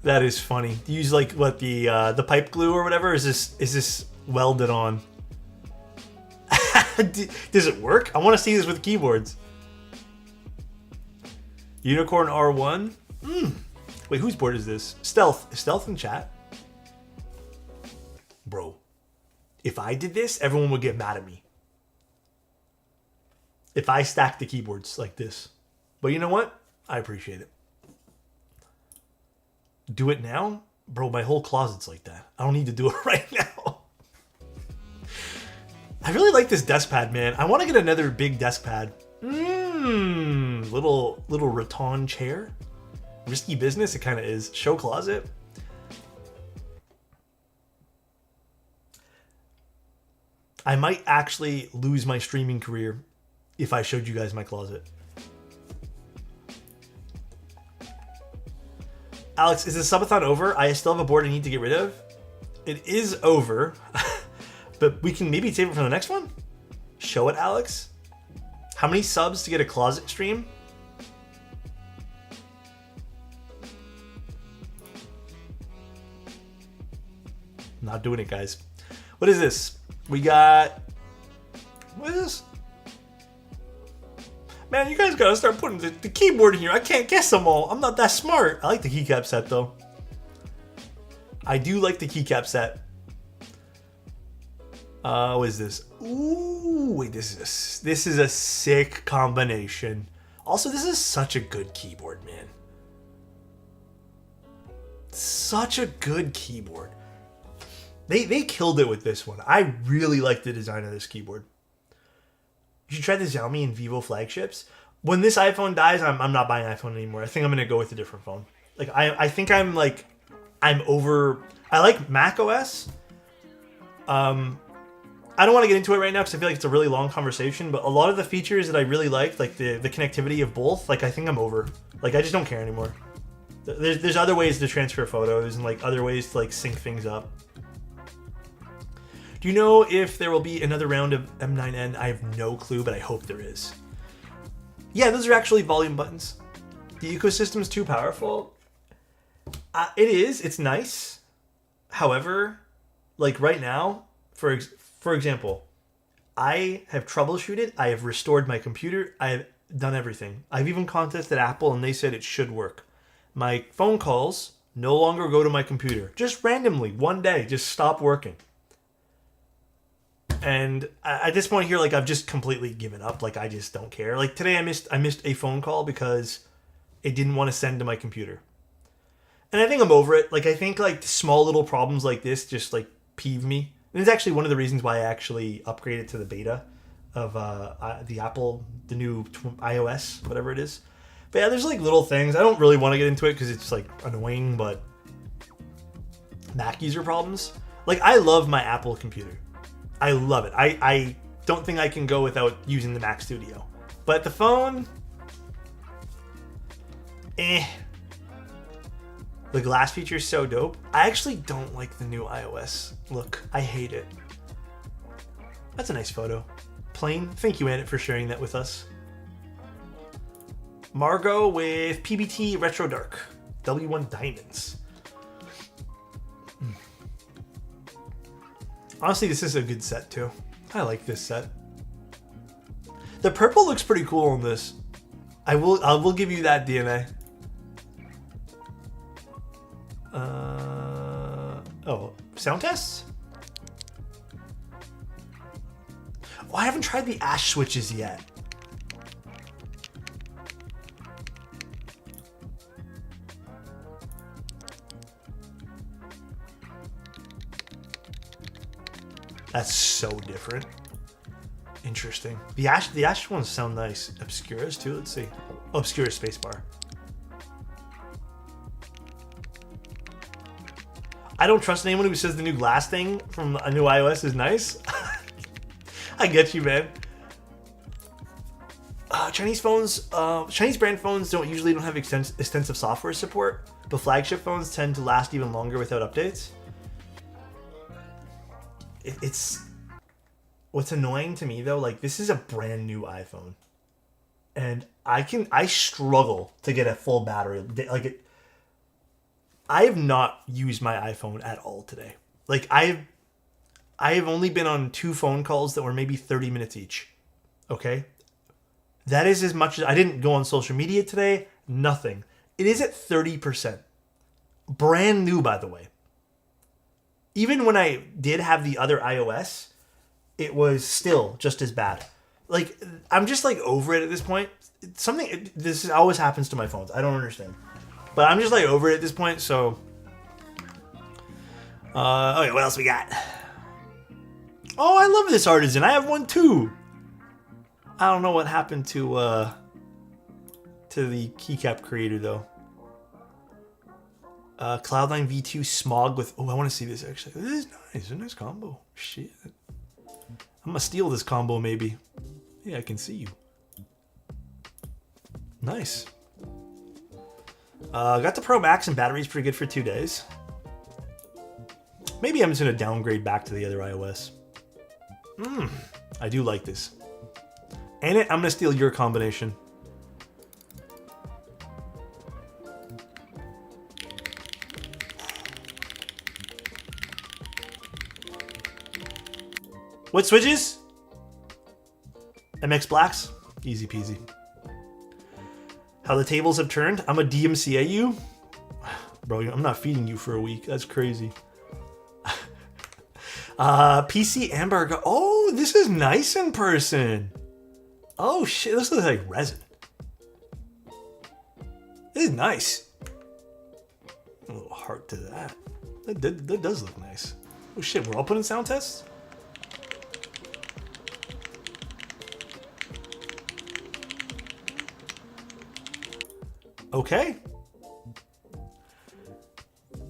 That is funny. Do you use like what the pipe glue or whatever? Is this welded on? Does it work? I want to see this with keyboards. Unicorn R1. Wait, whose board is this? Stealth. Is Stealth in chat? Bro, if I did this, everyone would get mad at me. If I stacked the keyboards like this. But you know what? I appreciate it. Do it now? Bro, my whole closet's like that. I don't need to do it right now. I really like this desk pad, man. I want to get another big desk pad. Little rattan chair. Risky business, it kind of is. Show closet. I might actually lose my streaming career if I showed you guys my closet. Alex, is the subathon over? I still have a board I need to get rid of. It is over. But we can maybe save it for the next one? Show it, Alex. How many subs to get a closet stream? Not doing it, guys. What is this? We got... What is this? Man, you guys gotta start putting the keyboard in here. I can't guess them all. I'm not that smart. I like the keycap set, though. I do like the keycap set. What is this? Ooh, wait, this is a sick combination. Also, this is such a good keyboard, man. Such a good keyboard. They killed it with this one. I really like the design of this keyboard. You should try the Xiaomi and Vivo flagships. When this iPhone dies, I'm not buying an iPhone anymore. I think I'm gonna go with a different phone. Like I think I'm over. I like Mac OS. I don't want to get into it right now because I feel like it's a really long conversation. But a lot of the features that I really liked, like the connectivity of both, like I think I'm over. Like I just don't care anymore. There's other ways to transfer photos and like other ways to like sync things up. Do you know if there will be another round of M9N? I have no clue, but I hope there is. Yeah, those are actually volume buttons. The ecosystem is too powerful. It is. It's nice. However, like right now, for example, I have troubleshooted. I have restored my computer. I have done everything. I've even contacted Apple, and they said it should work. My phone calls no longer go to my computer. Just randomly, one day, just stop working. And at this point here, like I've just completely given up. Like I just don't care. Like today, I missed a phone call because it didn't want to send to my computer. And I think I'm over it. Like I think like small little problems like this just like peeve me. And it's actually one of the reasons why I actually upgraded to the beta of the Apple, the new iOS, whatever it is. But yeah, there's like little things. I don't really want to get into it because it's like annoying, but Mac user problems. Like I love my Apple computer. I love it. I don't think I can go without using the Mac Studio. But the phone, The glass feature is so dope. I actually don't like the new iOS look. I hate it. That's a nice photo. Plain. Thank you, Annette, for sharing that with us. Margot with PBT Retro Dark. W1 Diamonds. Honestly, this is a good set, too. I like this set. The purple looks pretty cool on this. I will give you that, DNA. Oh, sound tests? Oh, I haven't tried the ash switches yet. That's so different. Interesting. The ash ones sound nice. Obscuras too. Let's see. Oh, Obscura spacebar. I don't trust anyone who says the new glass thing from a new iOS is nice. I get you, man. Chinese phones, Chinese brand phones don't have extensive software support, but flagship phones tend to last even longer without updates. It's what's annoying to me though. Like, this is a brand new iPhone, and I struggle to get a full battery. Like, I have not used my iPhone at all today. Like, I have only been on 2 phone calls that were maybe 30 minutes each. Okay? That is as much as I didn't go on social media today. Nothing. It is at 30%. Brand new, by the way. Even when I did have the other iOS, it was still just as bad. Like, I'm just like over it at this point. This always happens to my phones. I don't understand. But I'm just like over it at this point, so. Okay, what else we got? Oh, I love this artisan. I have one too. I don't know what happened to the keycap creator though. Cloud9 V2 Smog with. Oh, I want to see this actually. This is nice. It's a nice combo. Shit. I'm gonna steal this combo maybe. Yeah, I can see you. Nice. Got the Pro Max and battery's pretty good for 2 days. Maybe I'm just gonna downgrade back to the other iOS. I do like this. And I'm gonna steal your combination. What switches? MX Blacks? Easy peasy. How the tables have turned? I'm a DMCAU? Bro, I'm not feeding you for a week. That's crazy. PC Amber. Oh, this is nice in person. Oh shit, this looks like resin. This is nice. A little heart to that. That does look nice. Oh shit, we're all putting sound tests? Okay.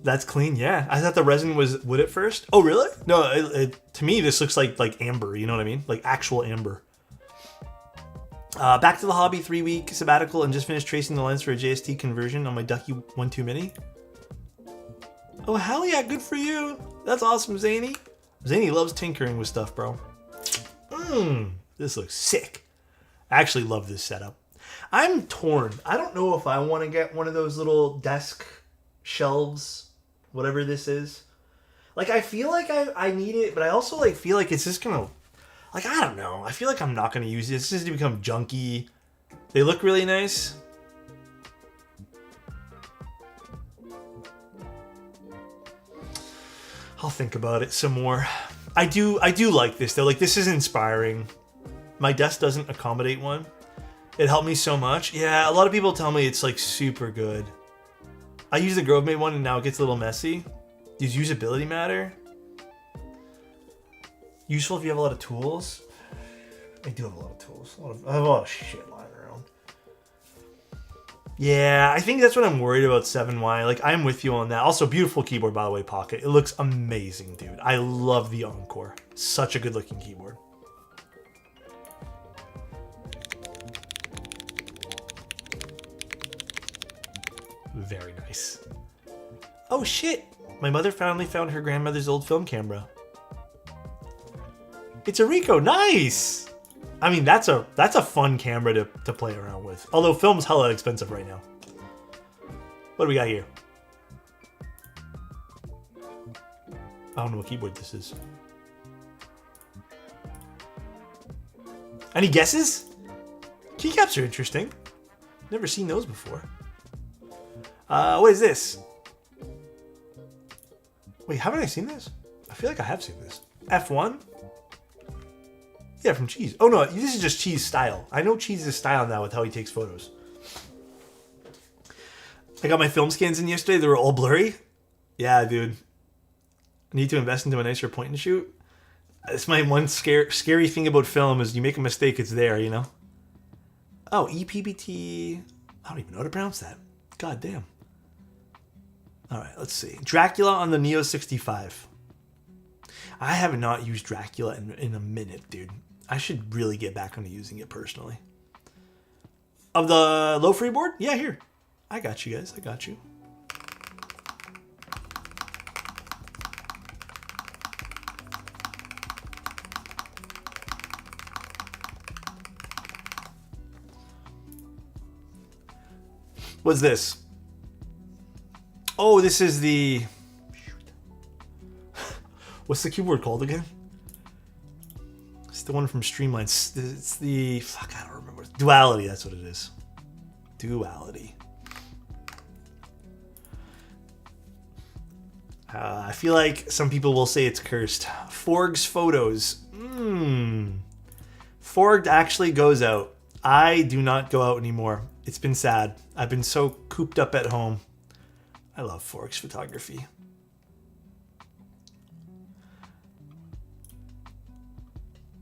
That's clean, yeah. I thought the resin was wood at first. Oh, really? No, to me, this looks like amber, you know what I mean? Like actual amber. Back to the hobby, 3-week sabbatical, and just finished tracing the lens for a JST conversion on my Ducky 1.2 Mini. Oh, hell yeah, good for you. That's awesome, Zany. Zany loves tinkering with stuff, bro. This looks sick. I actually love this setup. I'm torn. I don't know if I want to get one of those little desk shelves, whatever this is. Like, I feel like I need it, but I also like feel like it's just gonna, like, I don't know. I feel like I'm not gonna use it. It's just to become junky. They look really nice. I'll think about it some more. I do like this though. Like, this is inspiring. My desk doesn't accommodate one. It helped me so much. Yeah, a lot of people tell me it's like super good. I use the Grove Mate one and now it gets a little messy. Does usability matter? Useful if you have a lot of tools. I do have a lot of tools. I have a lot of shit lying around. Yeah, I think that's what I'm worried about 7Y. Like, I'm with you on that. Also, beautiful keyboard, by the way, Pocket. It looks amazing, dude. I love the Encore. Such a good looking keyboard. Very nice. Oh shit! My mother finally found her grandmother's old film camera. It's a Ricoh. Nice. I mean, that's a fun camera to play around with. Although film's hella expensive right now. What do we got here? I don't know what keyboard this is. Any guesses? Keycaps are interesting. Never seen those before. What is this? Wait, haven't I seen this? I feel like I have seen this. F1? Yeah, from Cheese. Oh no, this is just Cheese style. I know Cheese's style now with how he takes photos. I got my film scans in yesterday. They were all blurry. Yeah, dude. I need to invest into a nicer point and shoot. That's my one scary thing about film is you make a mistake, it's there, you know? Oh, EPBT. I don't even know how to pronounce that. God damn. All right, let's see. Dracula on the Neo 65. I have not used Dracula in a minute, dude. I should really get back into using it personally. Of the Lofree board? Yeah, here. I got you guys. I got you. What's this? Oh, this is the... What's the keyboard called again? It's the one from Streamline. It's the... Fuck, I don't remember. Duality, that's what it is. Duality. I feel like some people will say it's cursed. Forg's photos. Forged actually goes out. I do not go out anymore. It's been sad. I've been so cooped up at home. I love Forg's photography.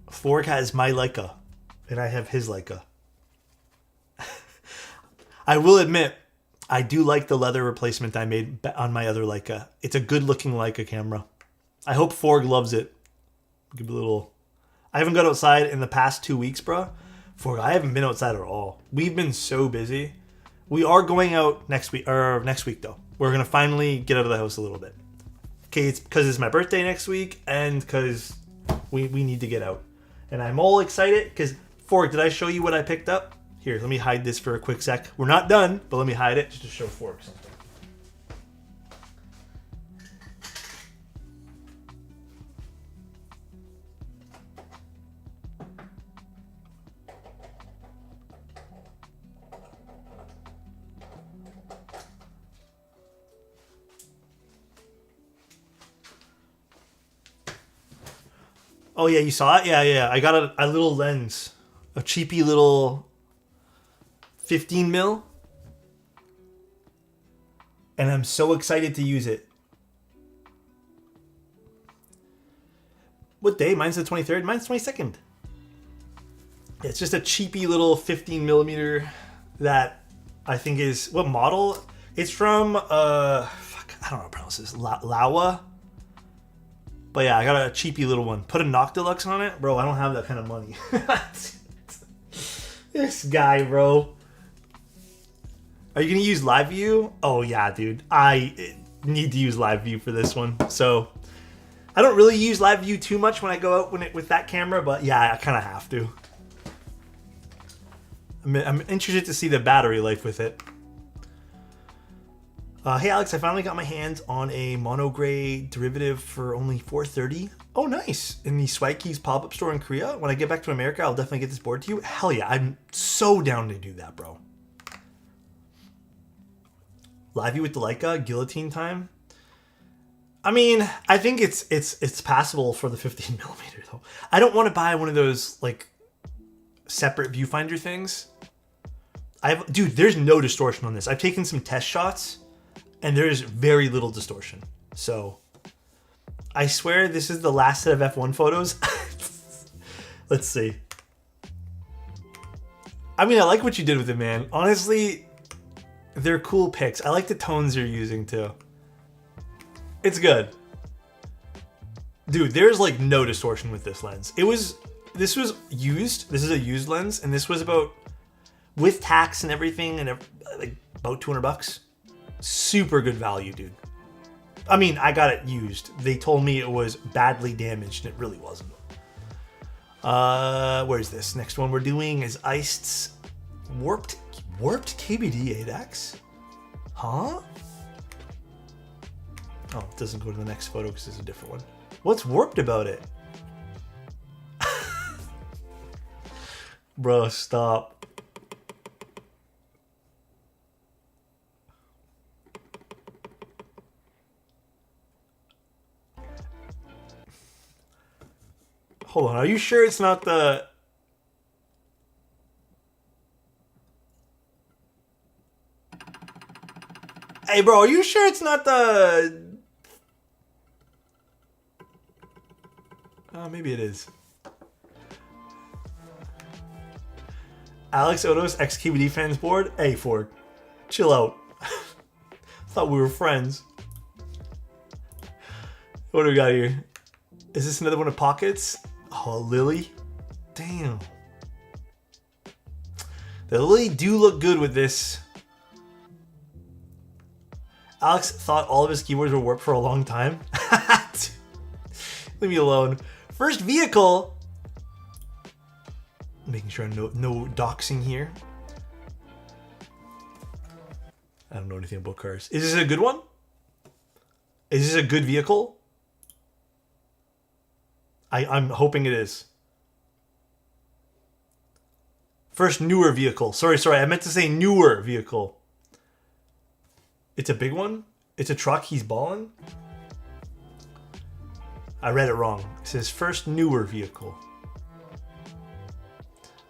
Forg has my Leica, and I have his Leica. I will admit, I do like the leather replacement I made on my other Leica. It's a good-looking Leica camera. I hope Forg loves it. Give it a little... I haven't got outside in the past 2 weeks, bro. Forg, I haven't been outside at all. We've been so busy. We are going out next week, though. We're going to finally get out of the house a little bit. Okay, it's because it's my birthday next week, and because we need to get out. And I'm all excited, because, Forg, did I show you what I picked up? Here, let me hide this for a quick sec. We're not done, but let me hide it just to show Forg something. Oh yeah, you saw it? Yeah. I got a little lens. A cheapy little 15 mil. And I'm so excited to use it. What day? Mine's the 23rd. Mine's 22nd. It's just a cheapy little 15 millimeter that I think is... What model? It's from... Fuck, I don't know how to pronounce this. Laowa? But yeah, I got a cheapy little one. Put a Noctilux on it? Bro, I don't have that kind of money. This guy, bro. Are you going to use Live View? Oh, yeah, dude. I need to use Live View for this one. So, I don't really use Live View too much when I go out with that camera. But yeah, I kind of have to. I'm interested to see the battery life with it. Hey Alex, I finally got my hands on a mono gray derivative for only $430. Oh, nice. In the Swag Keys pop-up store in Korea. When I get back to America, I'll definitely get this board to you. Hell yeah, I'm so down to do that, bro. Live View with the Leica, guillotine time. I mean, I think it's passable for the 15 millimeter though. I don't want to buy one of those like separate viewfinder things. Dude, there's no distortion on this. I've taken some test shots. And there's very little distortion. So, I swear this is the last set of F1 photos. Let's see. I mean, I like what you did with it, man. Honestly, they're cool pics. I like the tones you're using, too. It's good. Dude, there's like no distortion with this lens. This was used. This is a used lens. And this was about, with tax and everything, and like about $200. Super good value, dude. I mean, I got it used. They told me it was badly damaged, and it really wasn't. Where's this? Next one we're doing is Iced's warped KBD 8X? Huh? Oh, it doesn't go to the next photo because it's a different one. What's warped about it? Bro, stop. Hold on, are you sure it's not the... Hey, bro, are you sure it's not the... Maybe it is. Alexotos XKBD fans board? Hey, Ford, chill out. Thought we were friends. What do we got here? Is this another one of Pockets? Oh, Lily. Damn. The Lily do look good with this. Alex thought all of his keyboards were warped for a long time. Leave me alone. First vehicle. Making sure no doxing here. I don't know anything about cars. Is this a good one? Is this a good vehicle? I'm hoping it is. First newer vehicle. Sorry, I meant to say newer vehicle. It's a big one? It's a truck, he's balling? I read it wrong. It says first newer vehicle.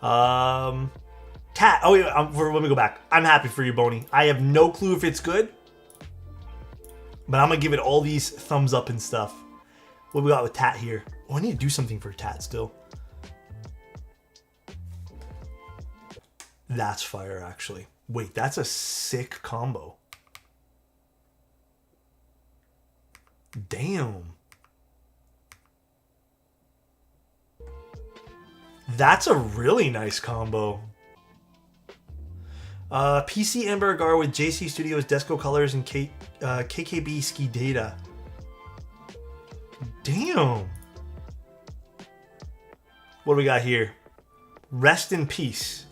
Cat. Oh, wait, let me go back. I'm happy for you, Boney. I have no clue if it's good, but I'm gonna give it all these thumbs up and stuff. What we got with Tat here? Oh, I need to do something for Tat still. That's fire, actually. Wait, that's a sick combo. Damn. That's a really nice combo. PC Amber Agar with JC Studios Desco Colors and KKB Ski Data. Damn. What do we got here? Rest in peace.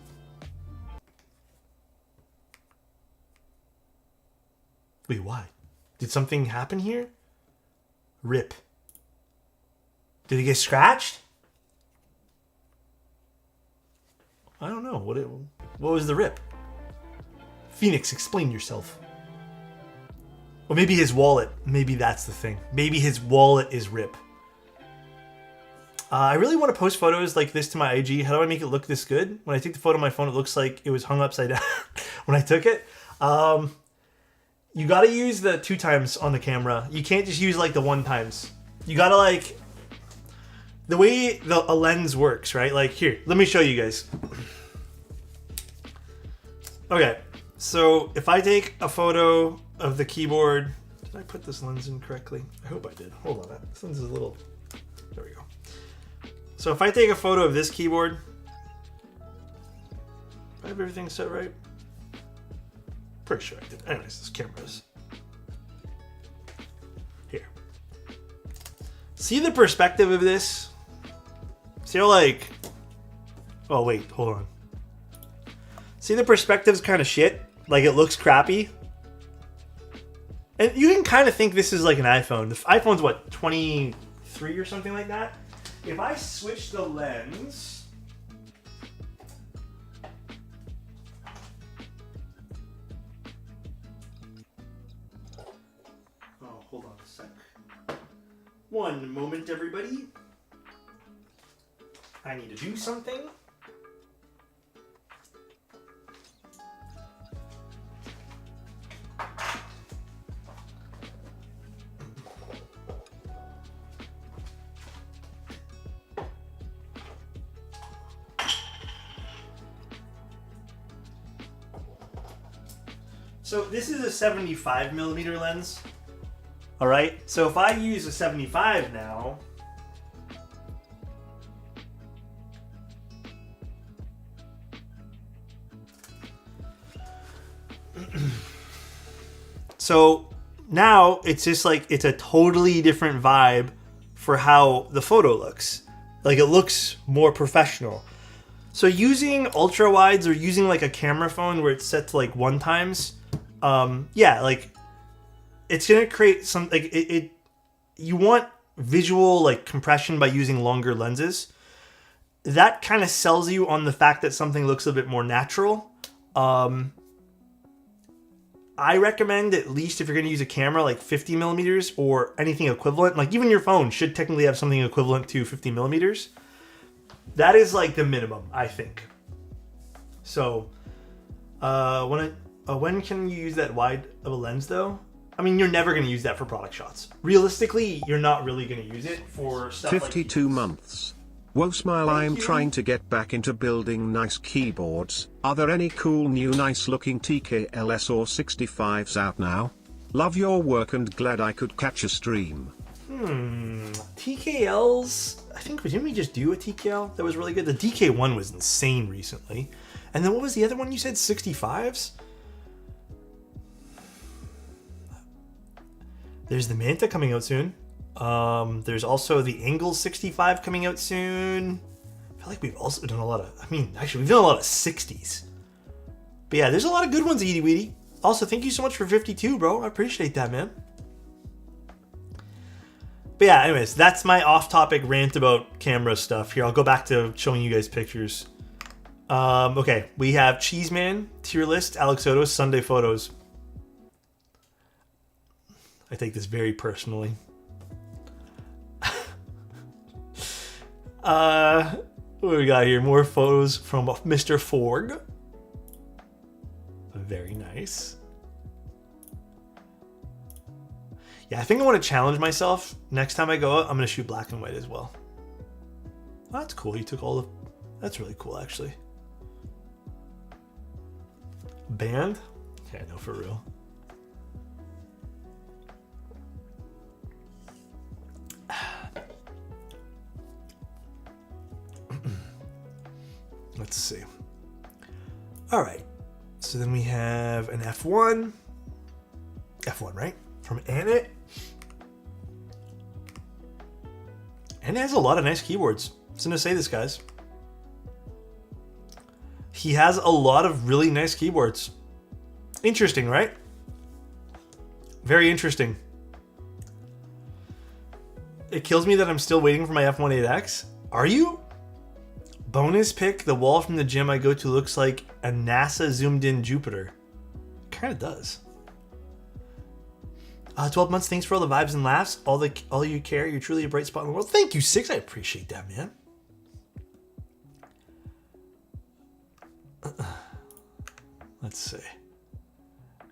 Wait, why? Did something happen here? Rip. Did he get scratched? I don't know. What was the rip? Phoenix, explain yourself. Or maybe his wallet. Maybe that's the thing. Maybe his wallet is rip. I really want to post photos like this to my IG. How do I make it look this good? When I take the photo on my phone, it looks like it was hung upside down when I took it. You got to use the 2 times on the camera. You can't just use like the 1 times. You got to like... The way a lens works, right? Like here, let me show you guys. Okay, so if I take a photo of the keyboard... Did I put this lens in correctly? I hope I did. Hold on, this lens is a little... There we go. So if I take a photo of this keyboard... I have everything set right? Pretty sure I did. Anyways, this camera's... Here. See the perspective of this? See how like... Oh wait, hold on. See the perspective's kind of shit? Like it looks crappy? And you can kind of think this is like an iPhone. The iPhone's what, 23 or something like that? If I switch the lens... Oh, hold on a sec. One moment, everybody. I need to do something. So this is a 75mm lens. All right. So if I use a 75 now, so now it's just like it's a totally different vibe for how the photo looks. Like it looks more professional. So using ultra wides or using like a camera phone where it's set to like 1 times, yeah, like it's gonna create some like you want visual like compression by using longer lenses. That kind of sells you on the fact that something looks a bit more natural. I recommend, at least if you're going to use a camera, like 50 millimeters or anything equivalent. Like even your phone should technically have something equivalent to 50 millimeters. That is like the minimum, I think. So when can you use that wide of a lens though? I mean, you're never going to use that for product shots. Realistically, you're not really going to use it for stuff 52 like months. Whoa smile, I'm trying to get back into building nice keyboards. Are there any cool new nice looking TKLS or 65s out now? Love your work and glad I could catch a stream. TKLs, I think, didn't we just do a TKL that was really good? The DK1 was insane recently. And then what was the other one you said, 65s? There's the Manta coming out soon. There's also the Angle 65 coming out soon. I feel like we've also done a lot of, actually we've done a lot of 60s. But yeah, there's a lot of good ones, Edie Weedy. Also, thank you so much for 52, bro. I appreciate that, man. But yeah, anyways, that's my off-topic rant about camera stuff. Here, I'll go back to showing you guys pictures. Okay, we have Cheeseman, Tier List, Alexotos, Sunday Photos. I take this very personally. What do we got here? More photos from Mr. Forg. Very nice. Yeah, I think I want to challenge myself. Next time I go out, I'm going to shoot black and white as well. Oh, that's cool. You took all the... That's really cool, actually. Band? Yeah, no, for real. Let's see. All right. So then we have an F1. F1, right? From Annette. And has a lot of nice keyboards. I was going to say this, guys. He has a lot of really nice keyboards. Interesting, right? Very interesting. It kills me that I'm still waiting for my F18X. Are you? Bonus pick, the wall from the gym I go to looks like a NASA zoomed in Jupiter. It kind of does. 12 months, thanks for all the vibes and laughs. All you care, you're truly a bright spot in the world. Thank you, Six. I appreciate that, man. Let's see.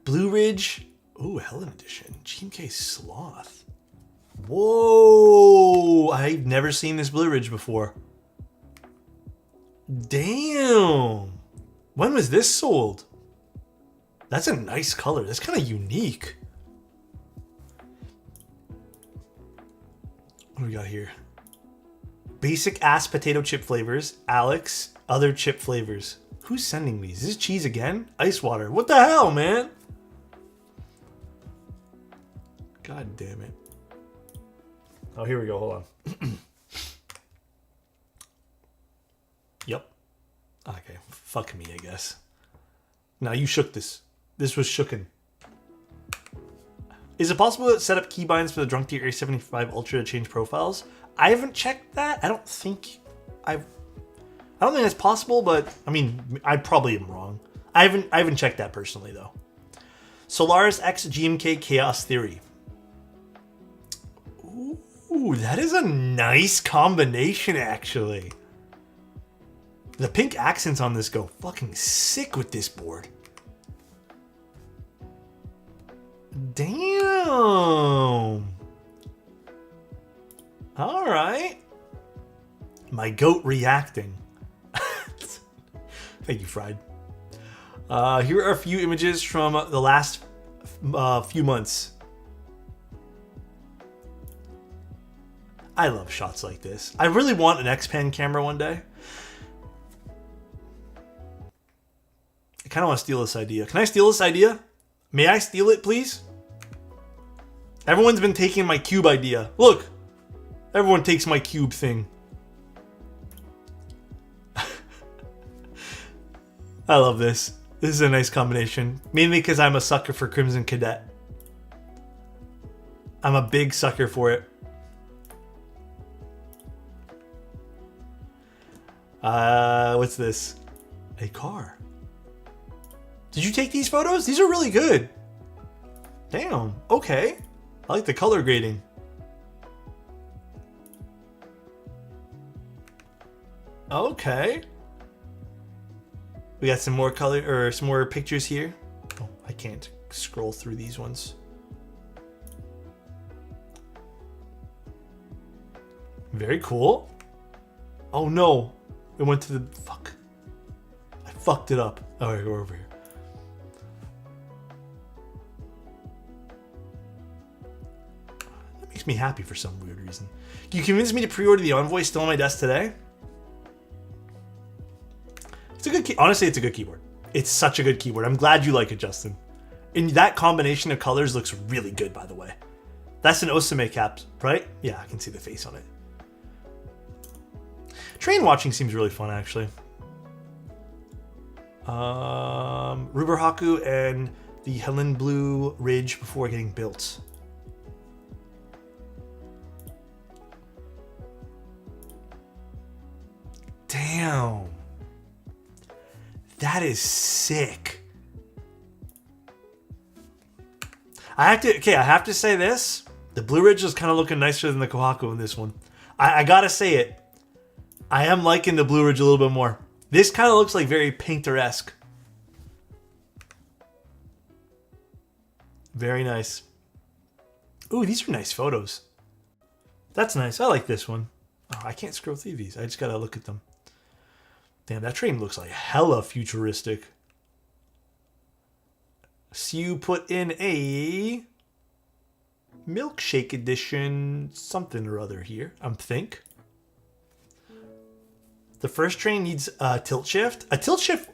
Blue Ridge. Ooh, Helen Edition. GMK Sloth. Whoa! I've never seen this Blue Ridge before. Damn! When was this sold? That's a nice color. That's kind of unique. What do we got here? Basic ass potato chip flavors. Alex, other chip flavors. Who's sending these? Is this cheese again? Ice water. What the hell, man? God damn it. Oh, here we go. Hold on. Yep. Okay. Fuck me, I guess. Now you shook this. This was shooken. Is it possible to set up keybinds for the Drunk Tier A75 Ultra to change profiles? I haven't checked that. I don't think that's possible, but I mean, I probably am wrong. I haven't checked that personally though. Solaris X GMK Chaos Theory. Ooh, that is a nice combination actually. The pink accents on this go fucking sick with this board. Damn. All right. My goat reacting. Thank you, Fried. Here are a few images from the last few months. I love shots like this. I really want an X-Pan camera one day. I kind of want to steal this idea. Can I steal this idea? May I steal it, please? Everyone's been taking my cube idea. Look. Everyone takes my cube thing. I love this. This is a nice combination. Mainly because I'm a sucker for Crimson Cadet. I'm a big sucker for it. What's this? A car. Did you take these photos? These are really good. Damn. Okay. I like the color grading. Okay. We got some more color or some more pictures here. Oh, I can't scroll through these ones. Very cool. Oh no. It went to the fuck. I fucked it up. Alright, we're over here. That makes me happy for some weird reason. You convinced me to pre-order the Envoy still on my desk today. It's a good honestly, it's a good keyboard. It's such a good keyboard. I'm glad you like it, Justin. And that combination of colors looks really good, by the way. That's an Osame cap, right? Yeah, I can see the face on it. Train watching seems really fun, actually. Ruberhaku and the Helen Blue Ridge before getting built. Damn. That is sick. I have to say this. The Blue Ridge is kind of looking nicer than the Kohaku in this one. I gotta say it. I am liking the Blue Ridge a little bit more. This kind of looks like very painter-esque. Very nice. Ooh, these are nice photos. That's nice. I like this one. Oh, I can't scroll through these. I just gotta look at them. Damn, that train looks like hella futuristic. So you put in a milkshake edition something or other here, I think. The first train needs a tilt shift. A tilt shift,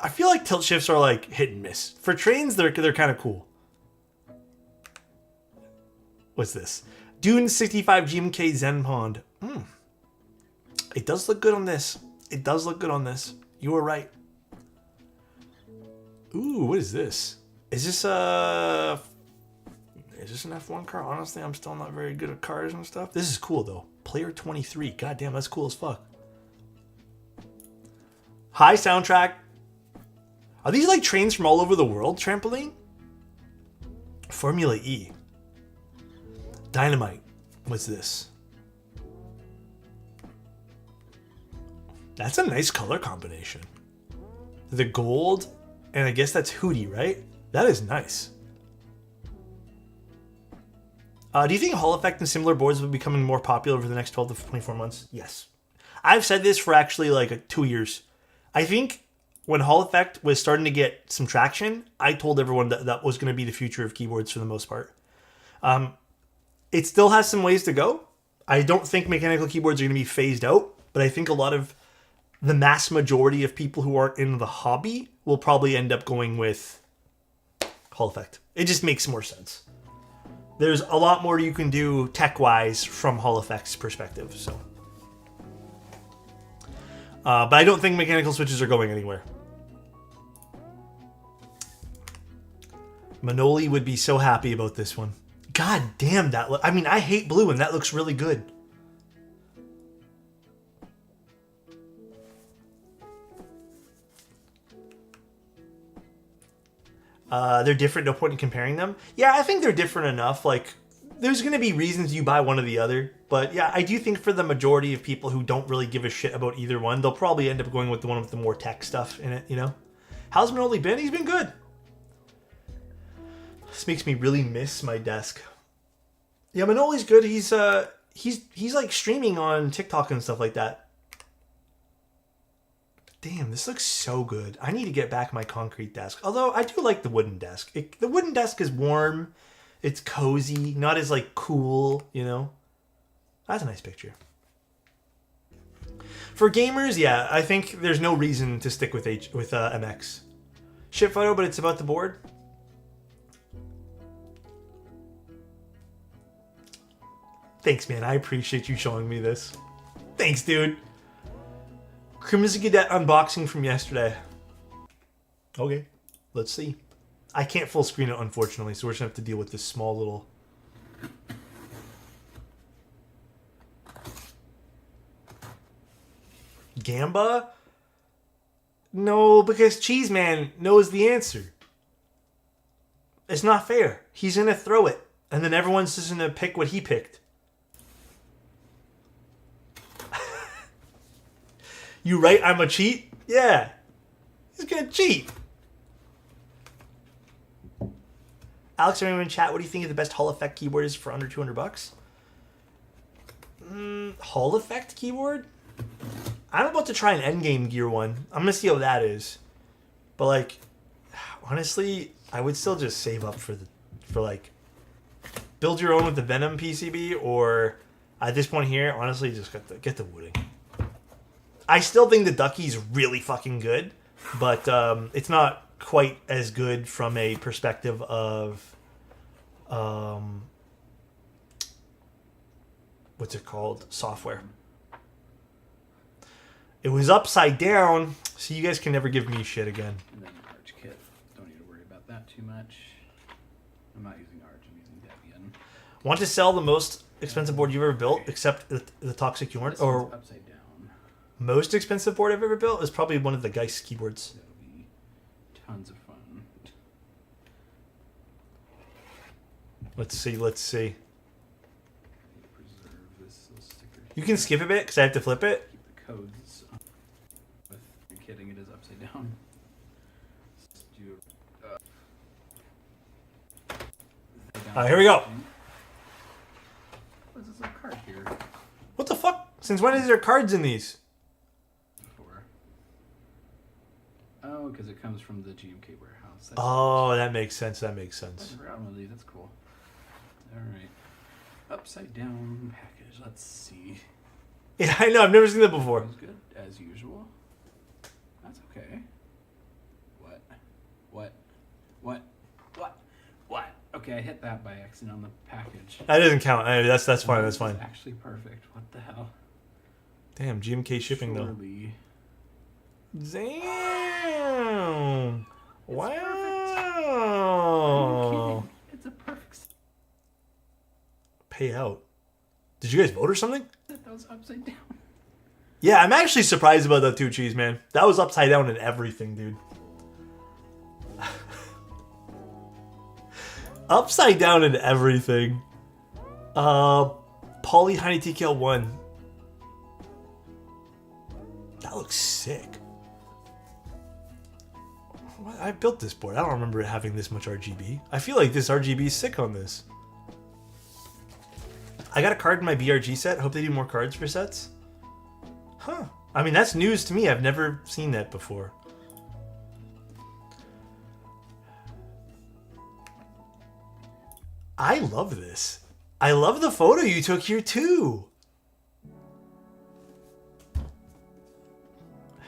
I feel like tilt shifts are like hit and miss. For trains, they're kind of cool. What's this? Dune 65 GMK Zen Pond. It does look good on this. It does look good on this. You were right. Ooh, what is this? Is this an F1 car? Honestly, I'm still not very good at cars and stuff. This is cool though. Player 23. God damn, that's cool as fuck. High soundtrack. Are these like trains from all over the world? Trampoline? Formula E. Dynamite. What's this? That's a nice color combination. The gold, and I guess that's Hootie, right? That is nice. Do you think Hall Effect and similar boards will be becoming more popular over the next 12 to 24 months? Yes. I've said this for actually like 2 years. I think when Hall Effect was starting to get some traction, I told everyone that that was going to be the future of keyboards for the most part. It still has some ways to go. I don't think mechanical keyboards are going to be phased out, but I think a lot of the mass majority of people who aren't in the hobby will probably end up going with Hall Effect. It just makes more sense. There's a lot more you can do tech-wise from Hall Effect's perspective, so. But I don't think mechanical switches are going anywhere. Manoli would be so happy about this one. God damn, that I mean, I hate blue, and that looks really good. They're different, no point in comparing them. Yeah, I think they're different enough. Like, there's going to be reasons you buy one or the other. But yeah, I do think for the majority of people who don't really give a shit about either one, they'll probably end up going with the one with the more tech stuff in it, you know? How's Manoli been? He's been good. This makes me really miss my desk. Yeah, Manoli's good. He's like streaming on TikTok and stuff like that. Damn, this looks so good. I need to get back my concrete desk. Although, I do like the wooden desk. The wooden desk is warm. It's cozy. Not as, like, cool, you know? That's a nice picture. For gamers, yeah, I think there's no reason to stick with MX. Ship photo, but it's about the board. Thanks, man. I appreciate you showing me this. Thanks, dude. Crimson Cadet unboxing from yesterday. Okay, let's see. I can't full screen it, unfortunately, so we're just going to have to deal with this small little... Gamba? No, because Cheeseman knows the answer. It's not fair. He's going to throw it, and then everyone's just going to pick what he picked. You right, I'm a cheat? Yeah. He's going to cheat. Alex, anyone in chat, what do you think of the best Hall Effect keyboard is for under $200? Hall Effect keyboard? I'm about to try an endgame gear one. I'm going to see how that is. But, like, honestly, I would still just save up for like, build your own with the Venom PCB, or at this point here, honestly, just get the wooding. I still think the Ducky's really fucking good, but it's not quite as good from a perspective of what's it called? Software. It was upside down, so you guys can never give me shit again. And then Arch Kit. Don't need to worry about that too much. I'm not using Arch, I'm using Debian. Want to sell the most expensive board you've ever built, except the Toxic Humor? Or upside down. Most expensive board I've ever built is probably one of the Geist keyboards. That'll be tons of fun. Let's see, let's see. Preserve this little sticker. You can skip a bit because I have to flip it. Keep the codes. You're kidding, it is upside down. Let's do Here we go. What is this little card here? What the fuck? Since when is there cards in these? Oh, because it comes from the GMK warehouse. That's Oh, that makes sense. That makes I sense. forgot one of these. That's cool. All right. Upside down package. Let's see. Yeah, I know. I've never seen that before. Sounds good as usual. That's okay. What? What? What? What? What? Okay, I hit that by accident on the package. That doesn't count. I mean, that's fine. That's fine. Actually perfect. What the hell? Damn, GMK shipping Surely. though. Damn. Wow. Are you kidding? It's a perfect Payout. Did you guys vote or something? set. That was upside down. Yeah, I'm actually surprised about that too, Cheese Man. That was upside down in everything, dude. Upside down in everything. Poly Tiny TKL 1. That looks sick. I built this board. I don't remember it having this much RGB. I feel like this RGB is sick on this. I got a card in my BRG set. Hope they do more cards for sets. Huh. I mean, that's news to me. I've never seen that before. I love this. I love the photo you took here too.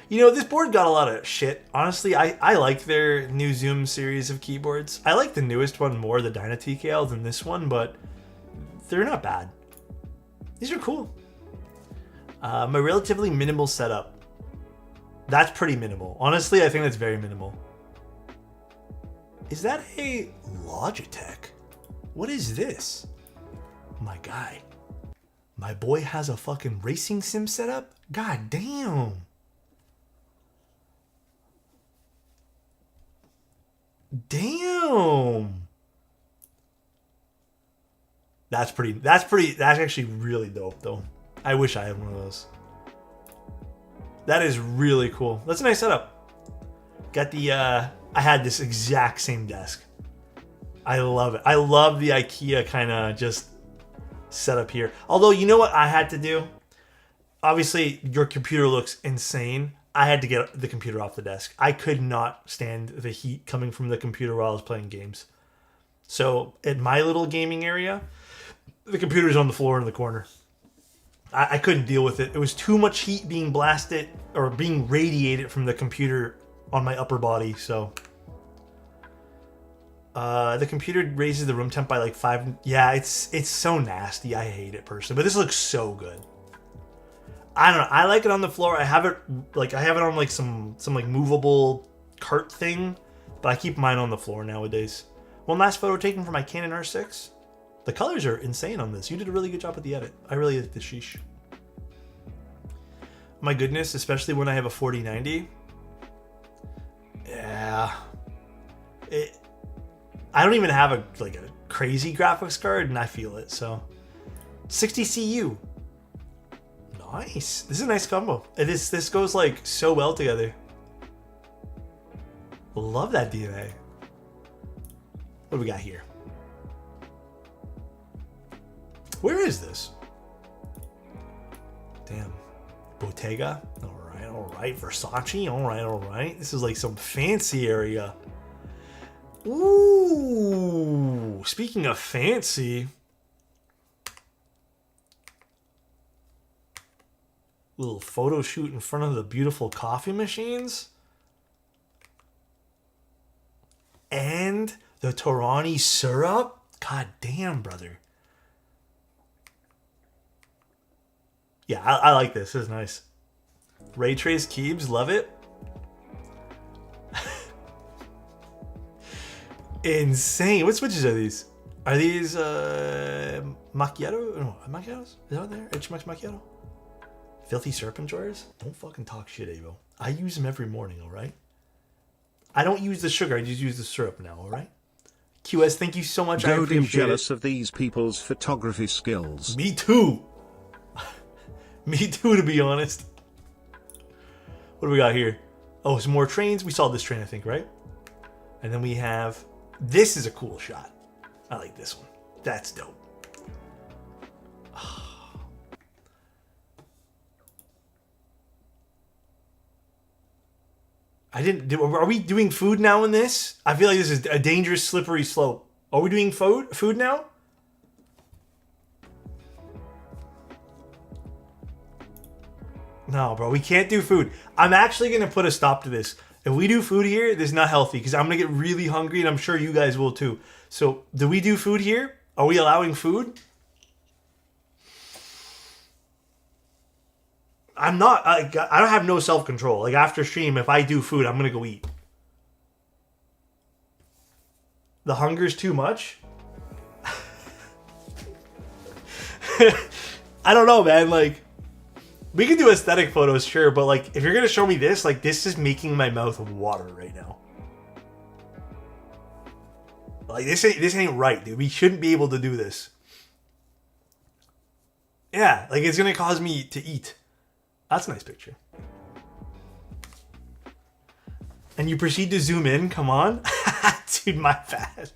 You know, this board got a lot of shit. Honestly, I like their new Zoom series of keyboards. I like the newest one more, the Dyna TKL, than this one, but they're not bad. These are cool. My relatively minimal setup. That's pretty minimal. Honestly, I think that's very minimal. Is that a Logitech? What is this? My guy. My boy has a fucking racing sim setup? God damn. Damn. That's actually really dope though. I wish I had one of those. That is really cool. That's a nice setup. Got the, I had this exact same desk. I love it. I love the IKEA kind of just setup here. Although, you know what I had to do? Obviously, your computer looks insane. I had to get the computer off the desk. I could not stand the heat coming from the computer while I was playing games. So, at my little gaming area, the computer's on the floor in the corner. I couldn't deal with it. It was too much heat being blasted or being radiated from the computer on my upper body, so... the computer raises the room temp by like 5. Yeah, it's so nasty. I hate it personally, but this looks so good. I don't know. I like it on the floor. I have it on like some like movable cart thing, but I keep mine on the floor nowadays. One last photo taken for my Canon R6. The colors are insane on this. You did a really good job with the edit. I really like the sheesh. My goodness, especially when I have a 4090. Yeah. I don't even have a crazy graphics card, and I feel it. So 60 CU. Nice. This is a nice combo. This goes like so well together. Love that DNA. What do we got here? Where is this? Damn. Bottega? Alright. Versace? Alright. This is like some fancy area. Ooh. Speaking of fancy. Little photo shoot in front of the beautiful coffee machines. And the Torani syrup. God damn, brother. Yeah, I like this. This is nice. Ray Trace Keebs, love it. Insane. What switches are these? Are these macchiato? No, macchiatos? Is that there? HMX macchiato? Filthy serpent jars? Don't fucking talk shit, Avo. I use them every morning, alright? I don't use the sugar, I just use the syrup now, alright? QS, thank you so much. I appreciate jealous it. of these people's photography skills. Me too. Me too, to be honest. What do we got here? Oh, some more trains. We saw this train, I think, right? And then we have... This is a cool shot. I like this one. That's dope. Are we doing food now in this? I feel like this is a dangerous, slippery slope. Are we doing food now? No, bro, we can't do food. I'm actually going to put a stop to this. If we do food here, this is not healthy because I'm going to get really hungry and I'm sure you guys will too. So, do we do food here? Are we allowing food? I'm not, I don't have no self-control. Like after stream, if I do food, I'm going to go eat. The hunger's too much? I don't know, man. Like, we can do aesthetic photos, sure, but like, if you're gonna show me this, like, this is making my mouth water right now. Like, this ain't right, dude. We shouldn't be able to do this. Yeah, like, it's gonna cause me to eat. That's a nice picture. And you proceed to zoom in, come on. Dude, my bad.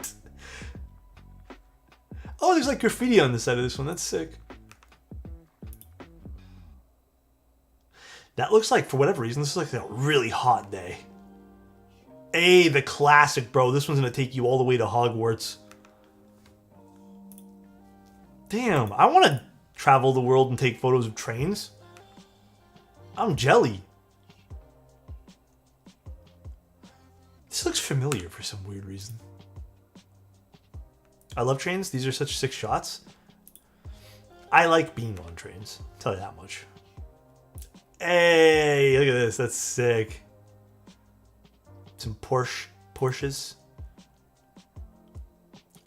Oh, there's like graffiti on the side of this one. That's sick. That looks like, for whatever reason, this is like a really hot day. Hey, the classic, bro. This one's going to take you all the way to Hogwarts. Damn, I want to travel the world and take photos of trains. I'm jelly. This looks familiar for some weird reason. I love trains. These are such sick shots. I like being on trains. I'll tell you that much. Hey, look at this. That's sick. Some Porsches.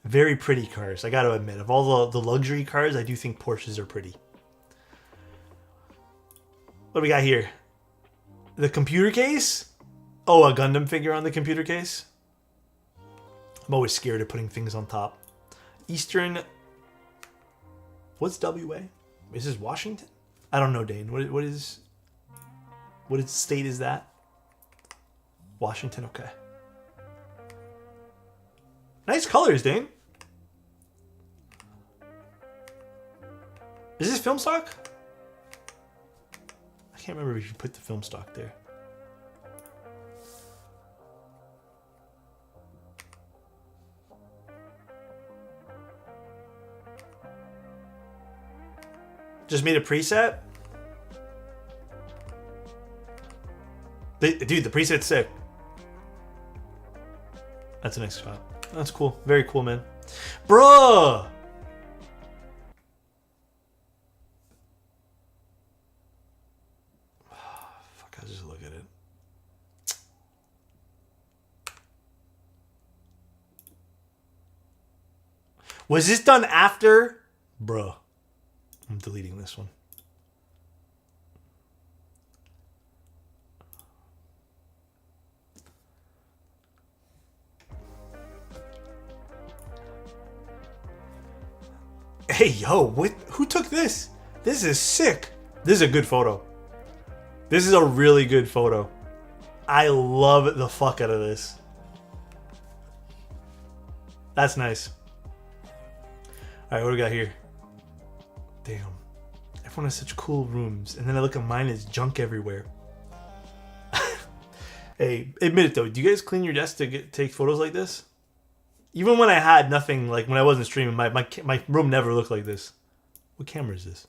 Very pretty cars. I got to admit, of all the luxury cars, I do think Porsches are pretty. What do we got here? The computer case? Oh, a Gundam figure on the computer case? I'm always scared of putting things on top. Eastern... What's WA? Is this Washington? I don't know, Dane. What state is that? Washington, okay. Nice colors, Dane. Is this film stock? I can't remember if you put the film stock there. Just made a preset? Dude, the preset's sick. That's a nice shot. That's cool. Very cool, man. Bruh! Was this done after? Bruh. I'm deleting this one. Hey, yo, what? Who took this? This is sick. This is a good photo. This is a really good photo. I love the fuck out of this. That's nice. Alright, what do we got here? Damn. Everyone has such cool rooms. And then I look at mine, it's junk everywhere. Hey, admit it though. Do you guys clean your desk to take photos like this? Even when I had nothing, like when I wasn't streaming, my room never looked like this. What camera is this?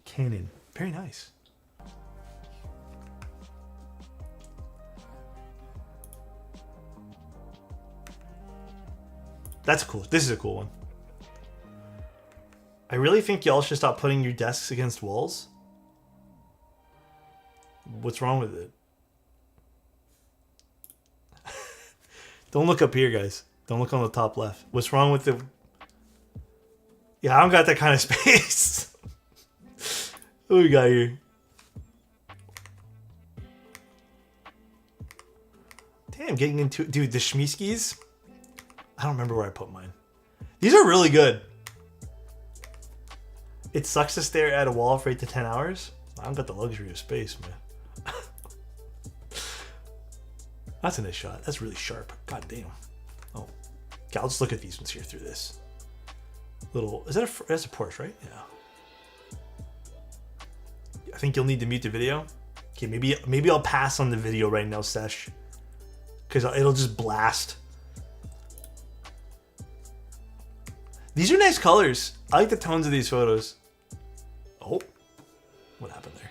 Canon. Very nice. That's cool. This is a cool one. I really think y'all should stop putting your desks against walls. What's wrong with it? Don't look up here, guys. Don't look on the top left. What's wrong with the... Yeah, I don't got that kind of space. What do we got here? Damn, getting into... Dude, the Schmieskis. I don't remember where I put mine. These are really good. It sucks to stare at a wall for 8 to 10 hours. I don't got the luxury of space, man. That's a nice shot. That's really sharp. God damn. Oh. Okay, I'll just look at these ones here through this. Little... Is that a... That's a Porsche, right? Yeah. I think you'll need to mute the video. Okay, maybe I'll pass on the video right now, Sesh. Because it'll just blast. These are nice colors. I like the tones of these photos. Oh. What happened there?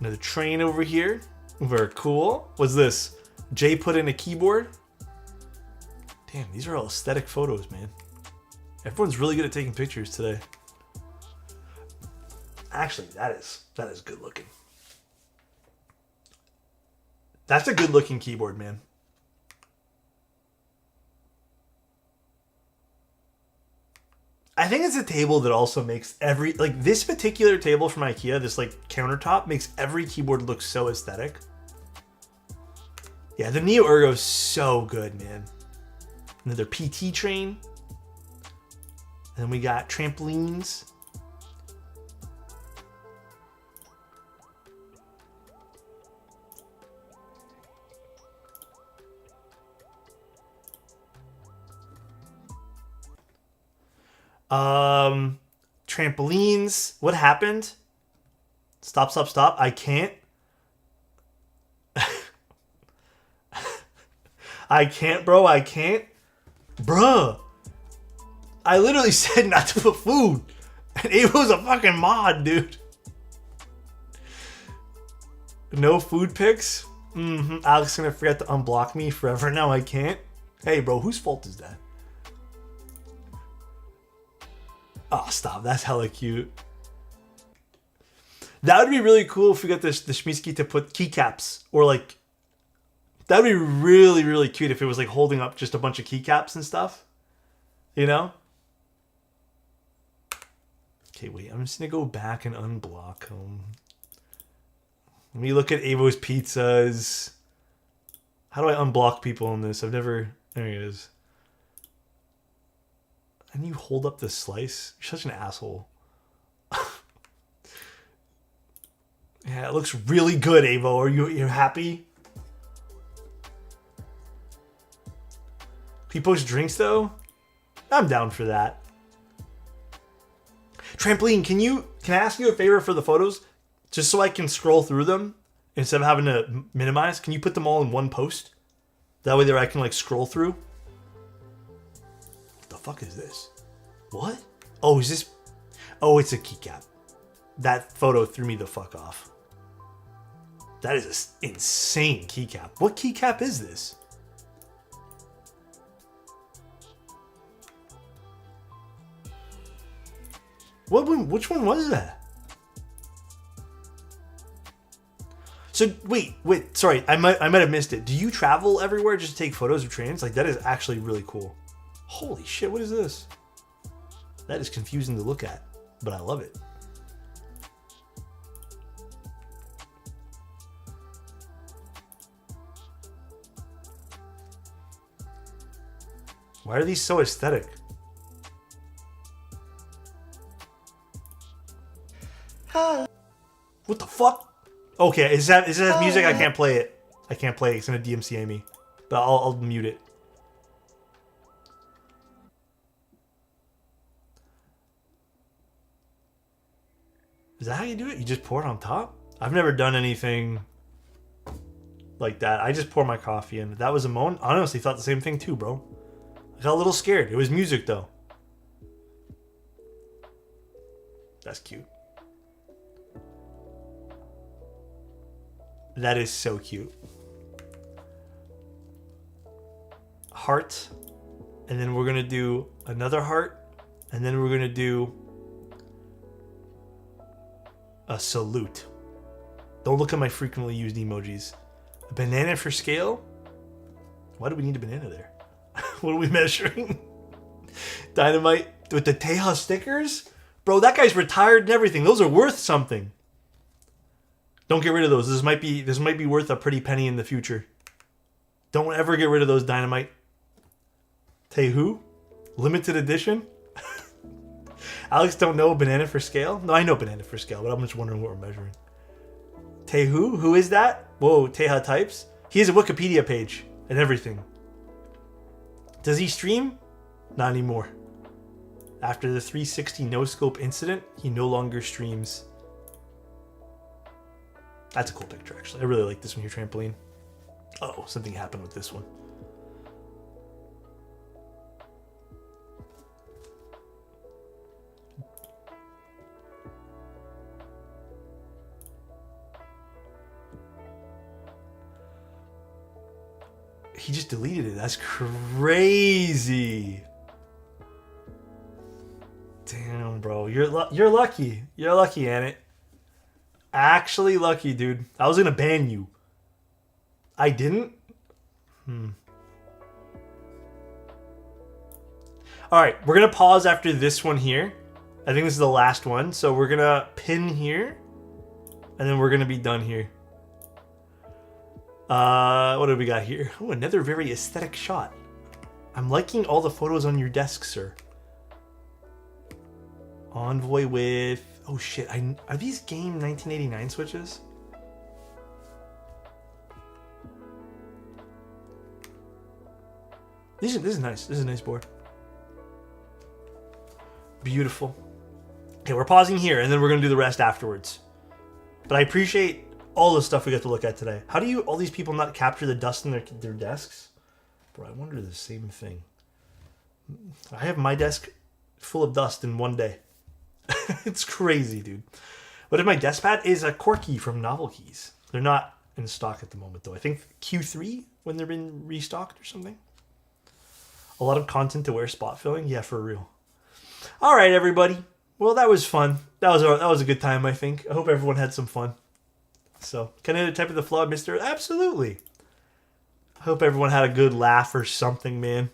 Another train over here. Very cool. What's this? Jay put in a keyboard. Damn, these are all aesthetic photos, man. Everyone's really good at taking pictures today. Actually, that is good looking. That's a good looking keyboard, man. I think it's a table that also makes every... Like, this particular table from IKEA, this, like, countertop, makes every keyboard look so aesthetic. Yeah, the Neo Ergo is so good, man. Another PT train. And then we got trampolines. Trampolines. What happened? Stop, stop, stop. I can't. I can't, bro. I can't. Bruh. I literally said not to put food. And Avo's a fucking mod, dude. No food pics? Alex is gonna forget to unblock me forever now. I can't. Hey, bro. Whose fault is that? Oh, stop. That's hella cute. That would be really cool if we got the Schmiesky to put keycaps. Or like... That would be really, really cute if it was like holding up just a bunch of keycaps and stuff. You know? Okay, wait. I'm just going to go back and unblock him. Let me look at Avo's pizzas. How do I unblock people in this? I've never... There he is. And you hold up the slice? You're such an asshole. Yeah, it looks really good, Avo. Are you happy? Can you post drinks, though? I'm down for that. Trampoline, can I ask you a favor for the photos? Just so I can scroll through them instead of having to minimize. Can you put them all in one post? That way there I can like scroll through. What the fuck is this? What? Oh, is this... Oh, it's a keycap. That photo threw me the fuck off. That is an insane keycap. What keycap is this? Which one was that? So wait, sorry, I might have missed it. Do you travel everywhere just to take photos of trains? Like that is actually really cool. Holy shit, what is this? That is confusing to look at, but I love it. Why are these so aesthetic? What the fuck? Okay, is that music? I can't play it. I can't play it. It's gonna DMCA me. But I'll mute it. Is that how you do it? You just pour it on top? I've never done anything like that. I just pour my coffee in. That was a moan. I honestly thought the same thing too, bro. I got a little scared. It was music though. That's cute. That is so cute. Heart. And then we're going to do another heart. And then we're going to do a salute. Don't look at my frequently used emojis. A banana for scale? Why do we need a banana there? What are we measuring? Dynamite with the Teja stickers? Bro, that guy's retired and everything. Those are worth something. Don't get rid of those. This might be worth a pretty penny in the future. Don't ever get rid of those, Dynamite. Tehu? Limited edition? Alex don't know banana for scale? No, I know banana for scale, but I'm just wondering what we're measuring. Tehu? Who is that? Whoa, Teja types? He has a Wikipedia page and everything. Does he stream? Not anymore. After the 360 no-scope incident, he no longer streams. That's a cool picture, actually. I really like this one here, trampoline. Uh-oh, something happened with this one. He just deleted it. That's crazy. Damn, bro. You're lucky. You're lucky, Annette. Actually lucky, dude. I was gonna ban you. I didn't? Alright, we're gonna pause after this one here. I think this is the last one. So we're gonna pin here. And then we're gonna be done here. What do we got here? Oh, another very aesthetic shot. I'm liking all the photos on your desk, sir. Envoy with... Oh shit, are these game 1989 switches? This is nice. This is a nice board. Beautiful. Okay, we're pausing here, and then we're going to do the rest afterwards. But I appreciate all the stuff we got to look at today. How do all these people not capture the dust in their desks? Bro, I wonder the same thing. I have my desk full of dust in one day. It's crazy, dude. But if my Deskpad is a Corky from Novel Keys. They're not in stock at the moment, though. I think Q3 when they're been restocked or something. A lot of content to wear spot filling. Yeah, for real. All right, everybody. Well, that was fun. That was a good time, I think. I hope everyone had some fun. So, can I type of the flood, Mr.? Absolutely. I hope everyone had a good laugh or something, man.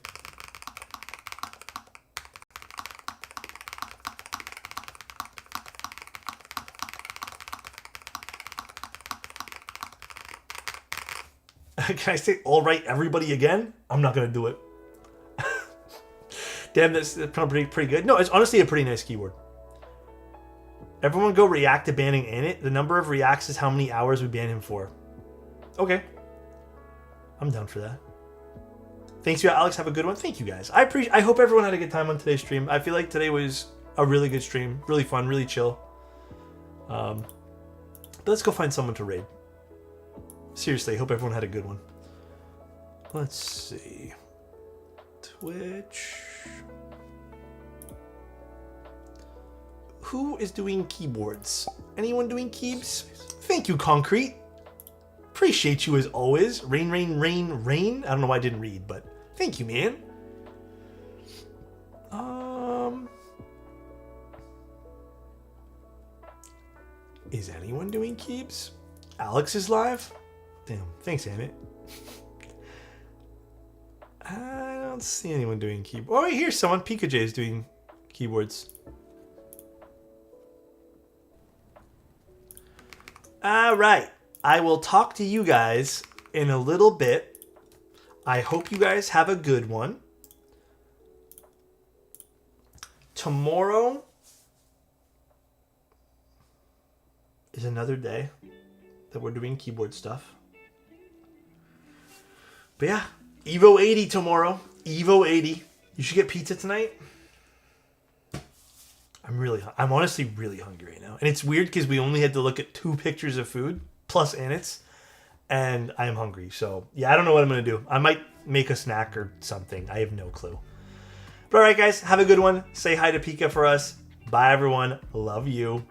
Can I say all right, everybody again? I'm not going to do it. Damn, that's pretty good. No, it's honestly a pretty nice keyboard. Everyone go react to banning Annette. The number of reacts is how many hours we ban him for. Okay. I'm down for that. Thanks you, Alex. Have a good one. Thank you, guys. I hope everyone had a good time on today's stream. I feel like today was a really good stream. Really fun, really chill. But let's go find someone to raid. Seriously, I hope everyone had a good one. Let's see. Twitch. Who is doing keyboards? Anyone doing keybs? Thank you, Concrete. Appreciate you as always. Rain, rain, rain, rain. I don't know why I didn't read, but thank you, man. Is anyone doing keybs? Alex is live? Damn. Thanks, Amit. I don't see anyone doing keyboard. Oh, wait, here's someone. Pika J is doing keyboards. All right. I will talk to you guys in a little bit. I hope you guys have a good one. Tomorrow is another day that we're doing keyboard stuff. But yeah, Evo 80 tomorrow. Evo 80. You should get pizza tonight. I'm honestly really hungry right now. And it's weird because we only had to look at 2 pictures of food plus Annette's. And I am hungry. So yeah, I don't know what I'm going to do. I might make a snack or something. I have no clue. But all right, guys, have a good one. Say hi to Pika for us. Bye, everyone. Love you.